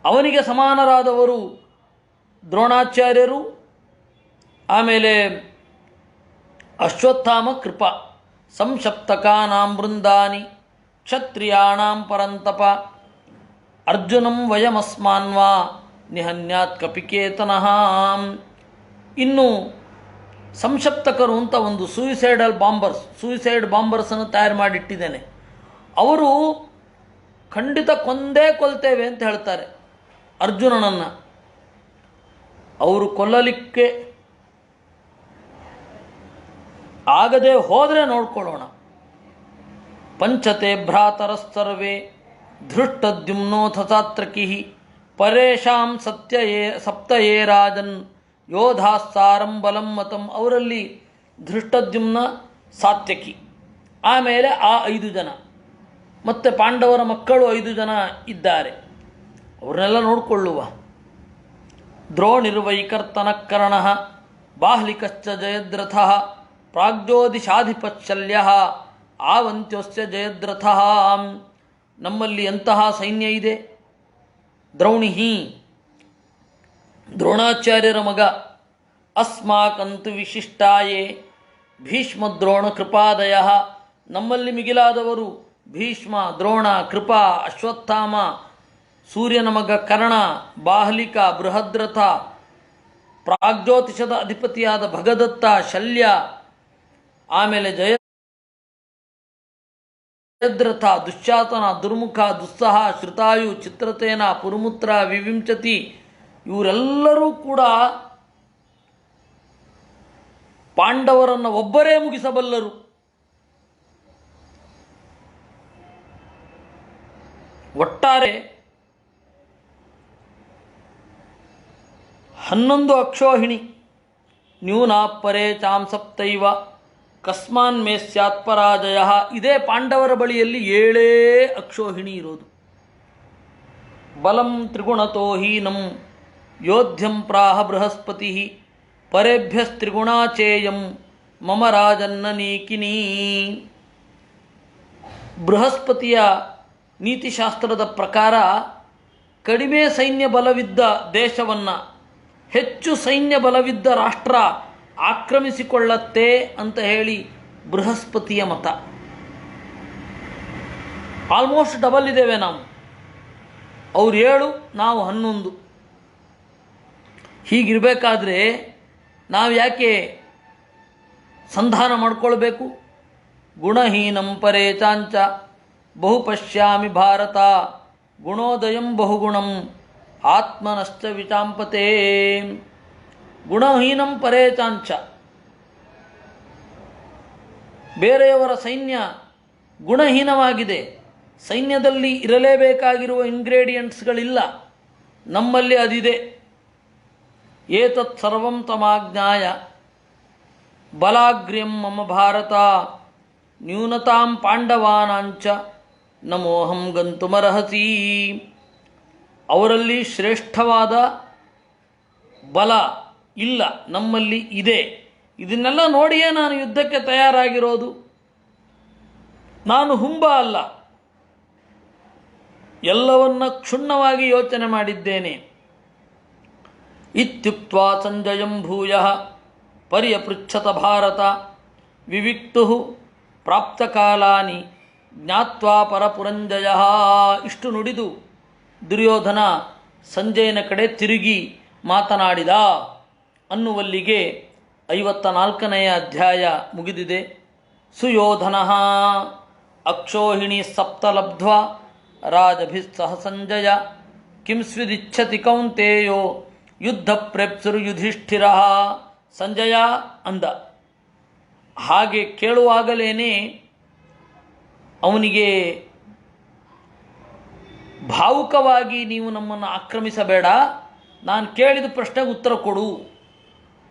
ಅವನಿಗೆ ಸಮಾನರಾದವರು ದ್ರೋಣಾಚಾರ್ಯರು, ಆಮೇಲೆ ಅಶ್ವತ್ಥಾಮ, ಕೃಪಾ. ಸಂಸಪ್ತಕಾನಾಂ ಬೃಂದಾನಿ ಕ್ಷತ್ರಿಯಾಣಾಂ ಪರಂತಪ ಅರ್ಜುನಂ ವಯಮಸ್ಮಾನ್ವಾ ನಿಹನ್ಯಾತ್ ಕಪಿಕೇತನಃ. ಇನ್ನು ಸಂಸಪ್ತಕರು ಅಂತ ಒಂದು ಸೂಯಿಸೈಡ್ ಬಾಂಬರ್ಸನ್ನು ತಯಾರು ಮಾಡಿಟ್ಟಿದ್ದೇನೆ. ಅವರು ಖಂಡಿತ ಕೊಲ್ತೇವೆ ಅಂತ ಹೇಳ್ತಾರೆ ಅರ್ಜುನನನ್ನು. ಅವರು ಕೊಲ್ಲಲಿಕ್ಕೆ ಆಗದೆ ಹೋದರೆ ನೋಡ್ಕೊಳ್ಳೋಣ. ಪಂಚತೆ ಭ್ರಾತರಸ್ತರ್ವೇ ಧೃಷ್ಟದ್ಯುಮ್ನೋಥ ಸಾತ್ರಕಿ ಪರೇಶಾಂ ಸಪ್ತಯೇ ರಾಜನ್ ಯೋಧಾಸ್ಸಾರಂ ಬಲಂ ಮತಂ. ಅವರಲ್ಲಿ ಧೃಷ್ಟದ್ಯುಮ್ನ, ಸಾತ್ಯಕಿ, ಆಮೇಲೆ ಆ 5 ಜನ, ಮತ್ತು ಪಾಂಡವರ ಮಕ್ಕಳು 5 ಜನ ಇದ್ದಾರೆ. ಅವ್ರನ್ನೆಲ್ಲ ನೋಡಿಕೊಳ್ಳುವ. ದ್ರೋಣಿರ್ವೈಕರ್ತನ ಕರ್ಣ ಬಾಹ್ಲಿಕಶ್ಚ ಜಯದ್ರಥ ಪ್ರಾಗ್ಜ್ಯೋತಿಷಾಧಿಪಶಲ್ಯ ಆವಂತ್ಯೋಸ್ಯ ಜಯದ್ರಥ. ನಮ್ಮಲ್ಲಿ ಎಂತಹ ಸೈನ್ಯ ಇದೆ! ದ್ರೌಣಿಹಿ, ದ್ರೋಣಾಚಾರ್ಯರ ಮಗ. ಅಸ್ಮಾಕಂತು ವಿಶಿಷ್ಟಾಯೇ ಭೀಷ್ಮದ್ರೋಣ ಕೃಪಾದಯ. ನಮ್ಮಲ್ಲಿ ಮಿಗಿಲಾದವರು ಭೀಷ್ಮ, ದ್ರೋಣ, ಕೃಪಾ, ಅಶ್ವತ್ಥಾಮ ಸೂರ್ಯನ ಮಗ ಕರ್ಣ, ಬಾಹ್ಲಿಕ, ಬೃಹದ್ರಥ, ಪ್ರಾಗ್ಜ್ಯೋತಿಷದ ಅಧಿಪತಿಯಾದ ಭಗದತ್ತ, ಶಲ್ಯ, ಆಮೇಲೆ ಜಯದ್ರಥ, ದುಶ್ಯಾಸನ, ದುರ್ಮುಖ, ದುಸ್ಸಹ, ಶ್ರುತಾಯು, ಚಿತ್ರತೇನ, ಪುರುಮುತ್ರ, ವಿವಿಂಚತಿ ಇವರೆಲ್ಲರೂ ಕೂಡ ಪಾಂಡವರನ್ನು ಒಬ್ಬರೇ ಮುಗಿಸಬಲ್ಲರು. ಒಟ್ಟಾರೆ 11 ಅಕ್ಷೋಹಿಣಿ. ನ್ಯೂನ ಪರೇ ಚಾಂಸಪ್ತೈವ ಕಸ್ಮಾನ್ ಮೇ ಸ್ಯಾತ್ ಪರಾಜಯ. ಇದೇ ಪಾಂಡವರ ಬಳಿಯಲ್ಲಿ 7 ಅಕ್ಷೋಹಿಣಿ ಇರೋದು. ಬಲಂ ತ್ರಿಗುಣತೋ ಹೀನಂ ಯೋಧ್ಯಂ ಪ್ರಾಹ ಬೃಹಸ್ಪತಿ ಪರೇಭ್ಯಸ್ತ್ರಿಗುಣಾಚೇಯಂ ಮಮ ರಾಜನ್ನ ನೀಕಿನೀ. ಬೃಹಸ್ಪತಿಯ ನೀತಿಶಾಸ್ತ್ರದ ಪ್ರಕಾರ ಕಡಿಮೆ ಸೈನ್ಯ ಬಲವಿದ್ದ ದೇಶವನ್ನು ಹೆಚ್ಚು ಸೈನ್ಯ ಬಲವಿದ್ದ ರಾಷ್ಟ್ರ ಆಕ್ರಮಿಸಿಕೊಳ್ಳತ್ತೆ ಅಂತ ಹೇಳಿ ಬೃಹಸ್ಪತಿಯ ಮತ. ಆಲ್ಮೋಸ್ಟ್ ಡಬಲ್ ಇದ್ದೇವೆ ನಾವು. ಅವ್ರು 7, ನಾವು 11. ಹೀಗಿರಬೇಕಾದ್ರೆ ನಾವು ಯಾಕೆ ಸಂಧಾನ ಮಾಡ್ಕೊಳ್ಬೇಕು? ಗುಣಹೀನಂ ಪರೇ ಚಾಂಚ ಬಹು ಪಶ್ಯಾಮಿ ಭಾರತ ಗುಣೋದಯಂ ಬಹುಗುಣಂ ಆತ್ಮನಶ್ಚ ವಿಚಾಂಪತೆ. ಗುಣಹೀನಂ ಪರೇ ಚಾಂಚ, ಬೇರೆಯವರ ಸೈನ್ಯ ಗುಣಹೀನವಾಗಿದೆ, ಸೈನ್ಯದಲ್ಲಿ ಇರಲೇಬೇಕಾಗಿರುವ ಇಂಗ್ರೀಡಿಯೆಂಟ್ಸ್ಗಳಿಲ್ಲ, ನಮ್ಮಲ್ಲಿ ಅದಿದೆ. ಏತತ್ ಸರ್ವಂ ತಮಾಜ್ಞಾಯ ಬಲಾಗ್ರ್ಯಂ ಮಮ ಭಾರತ ನ್ಯೂನತಾಂ ಪಾಂಡವಾನಾಂಚ ನಮೋಹಂ ಗಂತುಮರ್ಹಸಿ. ಅವರಲ್ಲಿ ಶ್ರೇಷ್ಠವಾದ ಬಲ ಇಲ್ಲ, ನಮ್ಮಲ್ಲಿ ಇದೆ. ಇದನ್ನೆಲ್ಲ ನೋಡಿಯೇ ನಾನು ಯುದ್ಧಕ್ಕೆ ತಯಾರಾಗಿರೋದು. ನಾನು ಹುಂಬ ಅಲ್ಲ, ಎಲ್ಲವನ್ನ ಕ್ಷುಣ್ಣವಾಗಿ ಯೋಚನೆ ಮಾಡಿದ್ದೇನೆ. ಇತ್ಯುಕ್ತ್ವಾ ಸಂಜಯಂ ಭೂಯಃ ಪರ್ಯಪೃಚ್ಛತ ಭಾರತ ವಿವಿಕ್ತು ಪ್ರಾಪ್ತಕಾಲಾನಿ ಜ್ಞಾತ್ವಾ ಪರಪುರಂಜಯ. ಇಷ್ಟು ನುಡಿದು ದುರ್ಯೋಧನ ಸಂಜಯನ ಕಡೆ ತಿರುಗಿ ಮಾತನಾಡಿದ ಅನ್ನುವಲ್ಲಿಗೆ 54ನೇ ಅಧ್ಯಾಯ ಮುಗಿದಿದೆ. ಸುಯೋಧನ ಅಕ್ಷೋಹಿಣಿ ಸಪ್ತಲಬ್ಧ್ವಾ ರಾಜಭಿಸ್ಸಹ ಸಂಜಯ ಕಿಂ ಸ್ವಿದಿಚ್ಛತಿ ಕೌಂತೇಯೋ ಯುದ್ಧ ಪ್ರೇಪ್ಸುರು ಯುಧಿಷ್ಠಿರ. ಸಂಜಯ ಅಂದ. ಹಾಗೆ ಕೇಳುವಾಗಲೇನೆ ಅವನಿಗೆ ಭಾವುಕವಾಗಿ ನೀವು ನಮ್ಮನ್ನು ಆಕ್ರಮಿಸಬೇಡ, ನಾನು ಕೇಳಿದ ಪ್ರಶ್ನೆಗೆ ಉತ್ತರ ಕೊಡು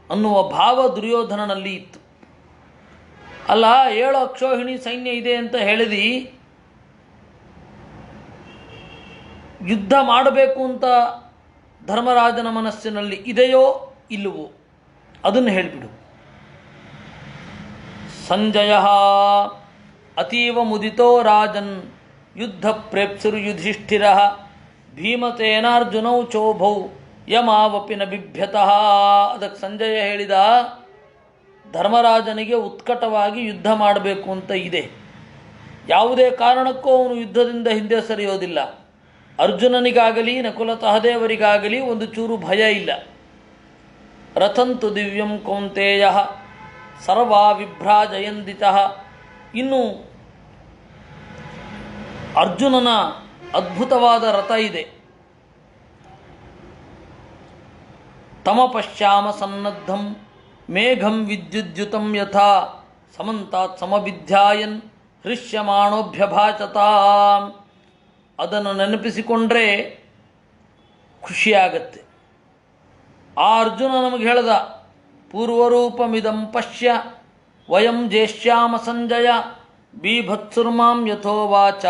ಅನ್ನುವ ಭಾವ ದುರ್ಯೋಧನನಲ್ಲಿ ಇತ್ತು. ಅಲ್ಲ, 7 ಅಕ್ಷೋಹಿಣಿ ಸೈನ್ಯ ಇದೆ ಅಂತ ಹೇಳಿದಿ, ಯುದ್ಧ ಮಾಡಬೇಕು ಅಂತ ಧರ್ಮರಾಜನ ಮನಸ್ಸಿನಲ್ಲಿ ಇದೆಯೋ ಇಲ್ಲವೋ ಅದನ್ನು ಹೇಳಿಬಿಡು. ಸಂಜಯ ಅತೀವ ಮುದಿತೋ ರಾಜನ್ ಯುದ್ಧ ಪ್ರೇಪ್ಸುರು ಯುಧಿಷ್ಠಿರ ಭೀಮಸೇನಾರ್ಜುನೌ ಚೋಭೌ ಯಮಾವಪಿನ ಬಿಭ್ಯತಃ. ಅದಕ್ಕೆ ಸಂಜಯ ಹೇಳಿದ, ಧರ್ಮರಾಜನಿಗೆ ಉತ್ಕಟವಾಗಿ ಯುದ್ಧ ಮಾಡಬೇಕು ಅಂತ ಇದೆ, ಯಾವುದೇ ಕಾರಣಕ್ಕೂ ಅವನು ಯುದ್ಧದಿಂದ ಹಿಂದೆ ಸರಿಯೋದಿಲ್ಲ. ಅರ್ಜುನನಿಗಾಗಲಿ ನಕುಲ ಸಹದೇವರಿಗಾಗಲಿ ಒಂದು ಚೂರು ಭಯ ಇಲ್ಲ. ರಥಂತು ದಿವ್ಯಂ ಕೌಂತೇಯ ಸರ್ವಾ ವಿಭ್ರಾಜಯಂದಿತಃ. ಇನ್ನು ಅರ್ಜುನನ ಅದ್ಭುತವಾದ ರಥ ಇದೆ. ತಮ ಪಶ್ಯಾಮ ಸನ್ನದ್ಧಂ ಮೇಘಂ ವಿದ್ಯುದ್ಯುತಂ ಯಥಾ ಸಮಂತಾತ್ ಸಮವಿಧ್ಯಾಯನ್ ಹೃಷ್ಯಮಾಣೋಭ್ಯಭಾಚತ. ಅದನ್ನು ನೆನಪಿಸಿಕೊಂಡ್ರೆ ಖುಷಿಯಾಗತ್ತೆ. ಆ ಅರ್ಜುನ ನಮಗೆ ಹೇಳ್ದ, ಪೂರ್ವರೂಪಮಿದಂ ಪಶ್ಯ ವಯಂ ಜೇಷ್ಯಾಮ ಸಂಜಯ ಬೀಭತ್ಸುರ್ಮಾಂ ಯಥೋವಾಚ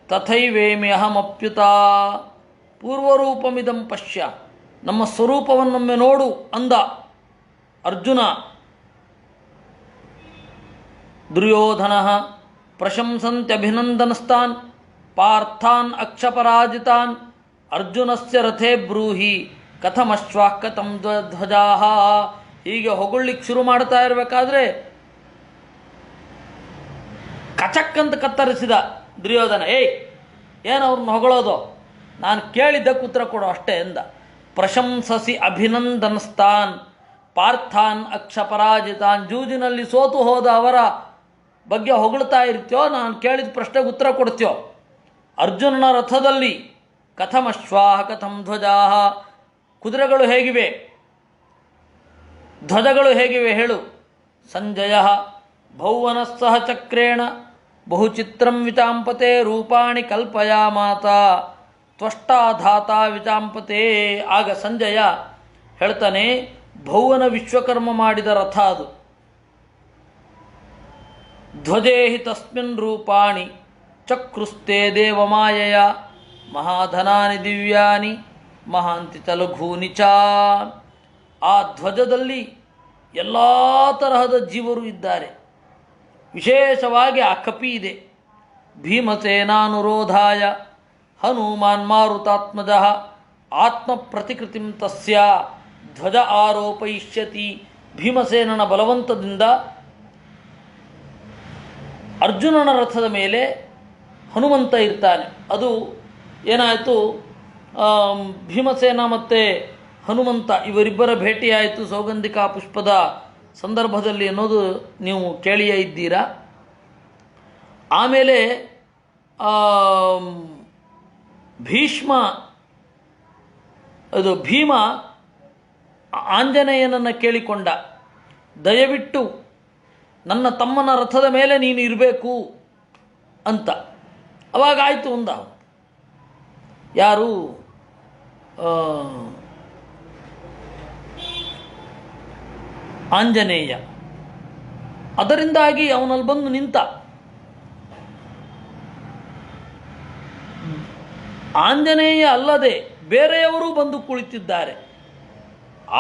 ತಥೈವೇಮ್ಯಹಮಪ್ಯುತ. ಪೂರ್ವರೂಪಮಿದಂ ಪಶ್ಯ, ನಮ್ಮ ಸ್ವರೂಪವನ್ನೊಮ್ಮೆ ನೋಡು ಅಂದ ಅರ್ಜುನ. ದುರ್ಯೋಧನ ಪ್ರಶಂಸಂತ್ಯಭಿನಂದನಸ್ತಾನ್ ಪಾರ್ಥಾನ್ ಅಕ್ಷಪರಾಜಿತಾನ್ ಅರ್ಜುನಸ್ಯ ರಥೇ ಬ್ರೂಹಿ ಕಥಮಶ್ವಾಃ ಕಥಂ ಧ್ವಜಾಃ. ಹೀಗೆ ಹೊಗಳಿಕ್ಕೆ ಶುರು ಮಾಡ್ತಾ ಇರಬೇಕಾದ್ರೆ ಕಚಕ್ ಅಂತ ಕತ್ತರಿಸಿದ ದುರ್ಯೋಧನ. ಏನು ಅವ್ರನ್ನ ಹೊಗಳೋದು? ನಾನು ಕೇಳಿದ್ದಕ್ಕೆ ಉತ್ತರ ಕೊಡು ಅಷ್ಟೇ ಎಂದ. ಪ್ರಶಂಸಸಿ ಅಭಿನಂದನಸ್ತಾನ್ ಪಾರ್ಥಾನ್ ಅಕ್ಷಪರಾಜಿತಾನ್. ಜೂಜಿನಲ್ಲಿ ಸೋತು ಹೋದ ಅವರ ಬಗ್ಗೆ ಹೊಗಳ್ತಾ ಇರ್ತೀಯೋ, ನಾನು ಕೇಳಿದ ಪ್ರಶ್ನೆಗೆ ಉತ್ತರ ಕೊಡ್ತೀಯೋ? ಅರ್ಜುನನ ರಥದಲ್ಲಿ ಕಥಮಶ್ವಾಹ ಕಥಂ ಧ್ವಜಾಹ, ಕುದುರೆಗಳು ಹೇಗಿವೆ, ಧ್ವಜಗಳು ಹೇಗಿವೆ ಹೇಳು. ಸಂಜಯ ಭೌವನಸ್ಸಹ ಚಕ್ರೇಣ ಬಹುಚಿತ್ರಂ ವಿಚಾಂಪತೆ ರೂಪಾಣಿ ಕಲ್ಪಯಾಮಾತ ತ್ವಷ್ಟಾಧಾತ ವಿಚಾಂಪತೆ. ಆಗ ಸಂಜಯ ಹೇಳ್ತಾನೆ, ಭೌವನ ವಿಶ್ವಕರ್ಮ ಮಾಡಿದ ರಥ ಅದು. ಧ್ವಜೇಹಿ ತಸ್ಮಿನ್ ರೂಪಾಣಿ ಚಕ್ರುಸ್ತೆ ದೇವಮಾಯಯ ಮಹಾಧನಾನಿ ದಿವ್ಯಾನಿ ಮಹಾಂತಿ ಲಘೂನಿ ಚ. ಆ ಧ್ವಜದಲ್ಲಿ ಎಲ್ಲ ತರಹದ ಜೀವರು ಇದ್ದಾರೆ. ವಿಶೇಷವಾಗಿ ಆ ಕಪಿ ಇದೆ. ಭೀಮಸೇನಾನುರೋಧಾಯ ಹನುಮಾನ್ ಮಾರುತಾತ್ಮಜ ಆತ್ಮ ಪ್ರತಿಕೃತಿಂ ತಸ್ಯ ಧ್ವಜ ಆರೋಪಯಿಷ್ಯತಿ. ಭೀಮಸೇನನ ಬಲವಂತದಿಂದ ಅರ್ಜುನನ ರಥದ ಮೇಲೆ ಹನುಮಂತ ಇರ್ತಾನೆ. ಅದು ಏನಾಯಿತು, ಭೀಮಸೇನ ಮತ್ತು ಹನುಮಂತ ಇವರಿಬ್ಬರ ಭೇಟಿಯಾಯಿತು ಸೌಗಂಧಿಕಾ ಪುಷ್ಪದ ಸಂದರ್ಭದಲ್ಲಿ ಅನ್ನೋದು ನೀವು ಕೇಳಿಯೇ ಇದ್ದೀರಾ. ಆಮೇಲೆ ಭೀಮ ಆಂಜನೇಯನನ್ನು ಕೇಳಿಕೊಂಡ, ದಯವಿಟ್ಟು ನನ್ನ ತಮ್ಮನ ರಥದ ಮೇಲೆ ನೀನು ಇರಬೇಕು ಅಂತ. ಅವಾಗ ಆಯಿತು ಅಂದ ಯಾರು, ಆಂಜನೇಯ. ಅದರಿಂದಾಗಿ ಅವನಲ್ಲಿ ಬಂದು ನಿಂತ. ಆಂಜನೇಯ ಅಲ್ಲದೆ ಬೇರೆಯವರೂ ಬಂದು ಕುಳಿತಿದ್ದಾರೆ.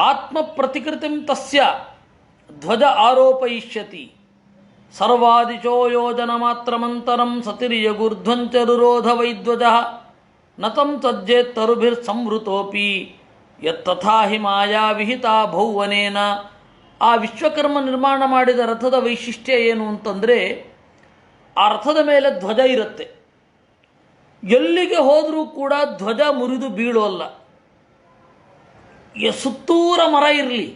ಆತ್ಮ ಪ್ರತಿಕೃತಿಂ ತಸ್ಯ ಧ್ವಜ ಆರೋಪಯಿಷ್ಯತಿ ಸರ್ವಾದಿಶೋ ಯೋಜನ ಮಾತ್ರಮಂತರಂ ಸತಿರ್ಯಗುರ್ಧ್ವಂಚರುರೋಧ ವೈಧ್ವಜ ನತಂ ತಜ್ಜೇತ್ ತರುಭಿರ್ ಸಂವೃತೋಪಿ ಯತ್ತಥಾ ಹಿ ಮಾಯಾ ವಿಹಿತಾ ಭೌವನೇನ. ಆ ವಿಶ್ವಕರ್ಮ ನಿರ್ಮಾಣ ಮಾಡಿದ ರಥದ ವೈಶಿಷ್ಟ್ಯ ಏನು ಅಂತಂದರೆ, ಆ ರಥದ ಮೇಲೆ ಧ್ವಜ ಇರುತ್ತೆ. ಎಲ್ಲಿಗೆ ಹೋದರೂ ಕೂಡ ಧ್ವಜ ಮುರಿದು ಬೀಳೋಲ್ಲ. ಸುತ್ತೂರ ಮರ ಇರಲಿ,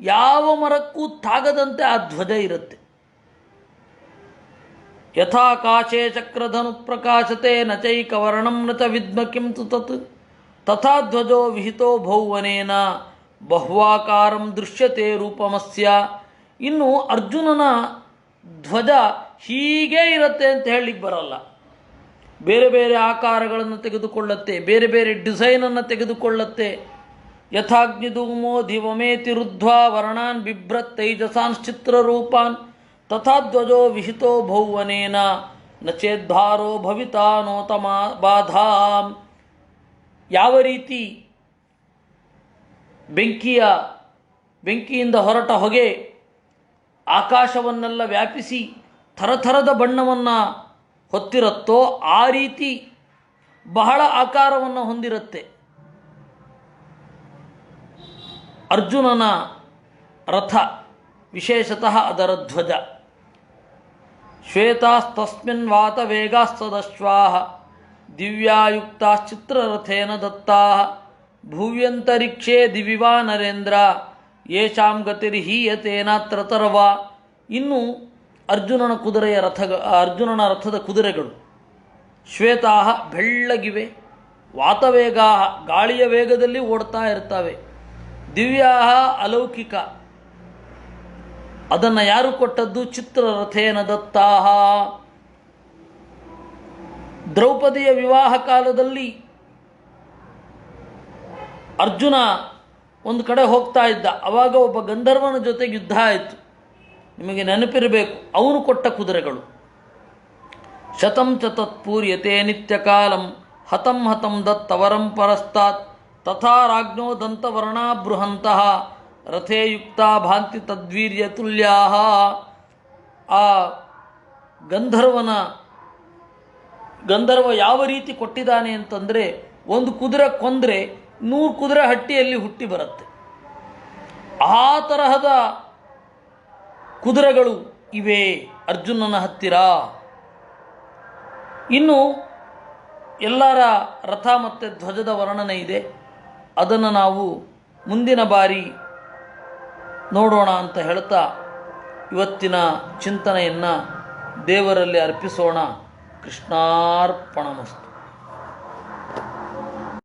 ಯಾವ ಮರಕ್ಕೂ ತಾಗದಂತೆ ಆ ಧ್ವಜ ಇರುತ್ತೆ. ಯಥಾಕಾಶೇ ಚಕ್ರಧನು ಪ್ರಕಾಶತೆ ನಚೈಕವರ್ಣಂ ನ ಚ ವಿದ್ಮ ಕಿಂ ತು ತತ್ ತಥಾ ಧ್ವಜೋ ವಿಹಿತೋ ಭೌವನೇನ ಬಹ್ವಾಕಾರಂ ದೃಶ್ಯತೆ ರೂಪಮಸ್ಯ. ಇನ್ನು ಅರ್ಜುನನ ಧ್ವಜ ಹೀಗೇ ಇರುತ್ತೆ ಅಂತ ಹೇಳಲಿಕ್ಕೆ ಬರಲ್ಲ. ಬೇರೆ ಬೇರೆ ಆಕಾರಗಳನ್ನು ತೆಗೆದುಕೊಳ್ಳುತ್ತೆ, ಬೇರೆ ಬೇರೆ ಡಿಸೈನನ್ನು ತೆಗೆದುಕೊಳ್ಳುತ್ತೆ. ಯಥಾಗ್ನಿಧೂಮೋ ಧಿವಮೇತಿ ರುದ್ಧ್ವಾ ವರ್ಣಾನ್ ಬಿಭ್ರತ್ ತೈಜಸಾಂಶ್ಚಿತ್ರರೂಪಾನ್ ತಥಾ ಧ್ವಜೋ ವಿಹಿತೋ ಭೌವನೇನ ನ ಚೇದ್ಭಾರೋ ಭವಿತಾ ನೋತಮ ಬಾಧಾಂ. ಯಾವ ರೀತಿ ಬೆಂಕಿಯಿಂದ ಹೊರಟ ಹೊಗೆ ಆಕಾಶವನ್ನೆಲ್ಲ ವ್ಯಾಪಿಸಿ ಥರಥರದ ಬಣ್ಣವನ್ನು ಹೊತ್ತಿರುತ್ತೋ ಆ ರೀತಿ ಬಹಳ ಆಕಾರವನ್ನು ಹೊಂದಿರುತ್ತೆ ಅರ್ಜುನನ ರಥ, ವಿಶೇಷತಃ ಅದರ ಧ್ವಜ. ಶ್ವೇತಾಸ್ತಸ್ಮಿನ್ ವಾತವೇಗಾಸ್ತದಶ್ವಾಹ ದಿವ್ಯಾಯುಕ್ತಾಶ್ಚಿತ್ರರಥೇನ ದತ್ತಾಃ ಭುವ್ಯಂತರಿಕ್ಷೇ ದಿವಿವಾ ನರೇಂದ್ರ ಯೇಷಾಂ ಗತಿರ್ಹೀಯತೇನಾತ್ರ ತರವ. ಇನ್ನು ಅರ್ಜುನನ ರಥದ ಕುದುರೆಗಳು ಶ್ವೇತಾಹ ಬೆಳ್ಳಗಿವೆ, ವಾತವೇಗಾಹ ಗಾಳಿಯ ವೇಗದಲ್ಲಿ ಓಡ್ತಾ ಇರ್ತವೆ, ದಿವ್ಯಾಹ ಅಲೌಕಿಕ ಅದನ್ನು ಯಾರು ಕೊಟ್ಟದ್ದು? ಚಿತ್ರರಥೇನ ದತ್ತಾಹ. ದ್ರೌಪದಿಯ ವಿವಾಹ ಕಾಲದಲ್ಲಿ ಅರ್ಜುನ ಒಂದು ಕಡೆ ಹೋಗ್ತಾ ಇದ್ದ. ಆವಾಗ ಒಬ್ಬ ಗಂಧರ್ವನ ಜೊತೆಗೆ ಯುದ್ಧ ಆಯಿತು. ನಿಮಗೆ ನೆನಪಿರಬೇಕು, ಅವನು ಕೊಟ್ಟ ಕುದುರೆಗಳು. ಶತಂ ಚ ತತ್ಪೂರ್ಯತೆ ನಿತ್ಯಕಾಲಂ ಹತಂ ಹತಂ ದತ್ತವರಂ ಪರಸ್ತಾತ್ ತಥಾ ರಾಜ್ಞೋ ದಂತವರ್ಣಾ ಬೃಹಂತಃ ರಥೇ ಯುಕ್ತ ಭಾಂತಿ ತದ್ವೀರ್ಯ ತುಲ್ಯಾಹ. ಆ ಗಂಧರ್ವ ಯಾವ ರೀತಿ ಕೊಟ್ಟಿದ್ದಾನೆ ಅಂತಂದರೆ, ಒಂದು ಕುದುರೆ ಕೊಂದರೆ 100 ಕುದುರೆ ಹಟ್ಟಿಯಲ್ಲಿ ಹುಟ್ಟಿ ಬರುತ್ತೆ. ಆ ತರಹದ ಕುದುರೆಗಳು ಇವೆ ಅರ್ಜುನನ ಹತ್ತಿರ. ಇನ್ನು ಎಲ್ಲರ ರಥ ಮತ್ತು ಧ್ವಜದ ವರ್ಣನೆ ಇದೆ. ಅದನ್ನು ನಾವು ಮುಂದಿನ ಬಾರಿ ನೋಡೋಣ ಅಂತ ಹೇಳ್ತಾ ಇವತ್ತಿನ ಚಿಂತನೆಯನ್ನು ದೇವರಲ್ಲಿ ಅರ್ಪಿಸೋಣ. ಕೃಷ್ಣಾರ್ಪಣಮಸ್ತು.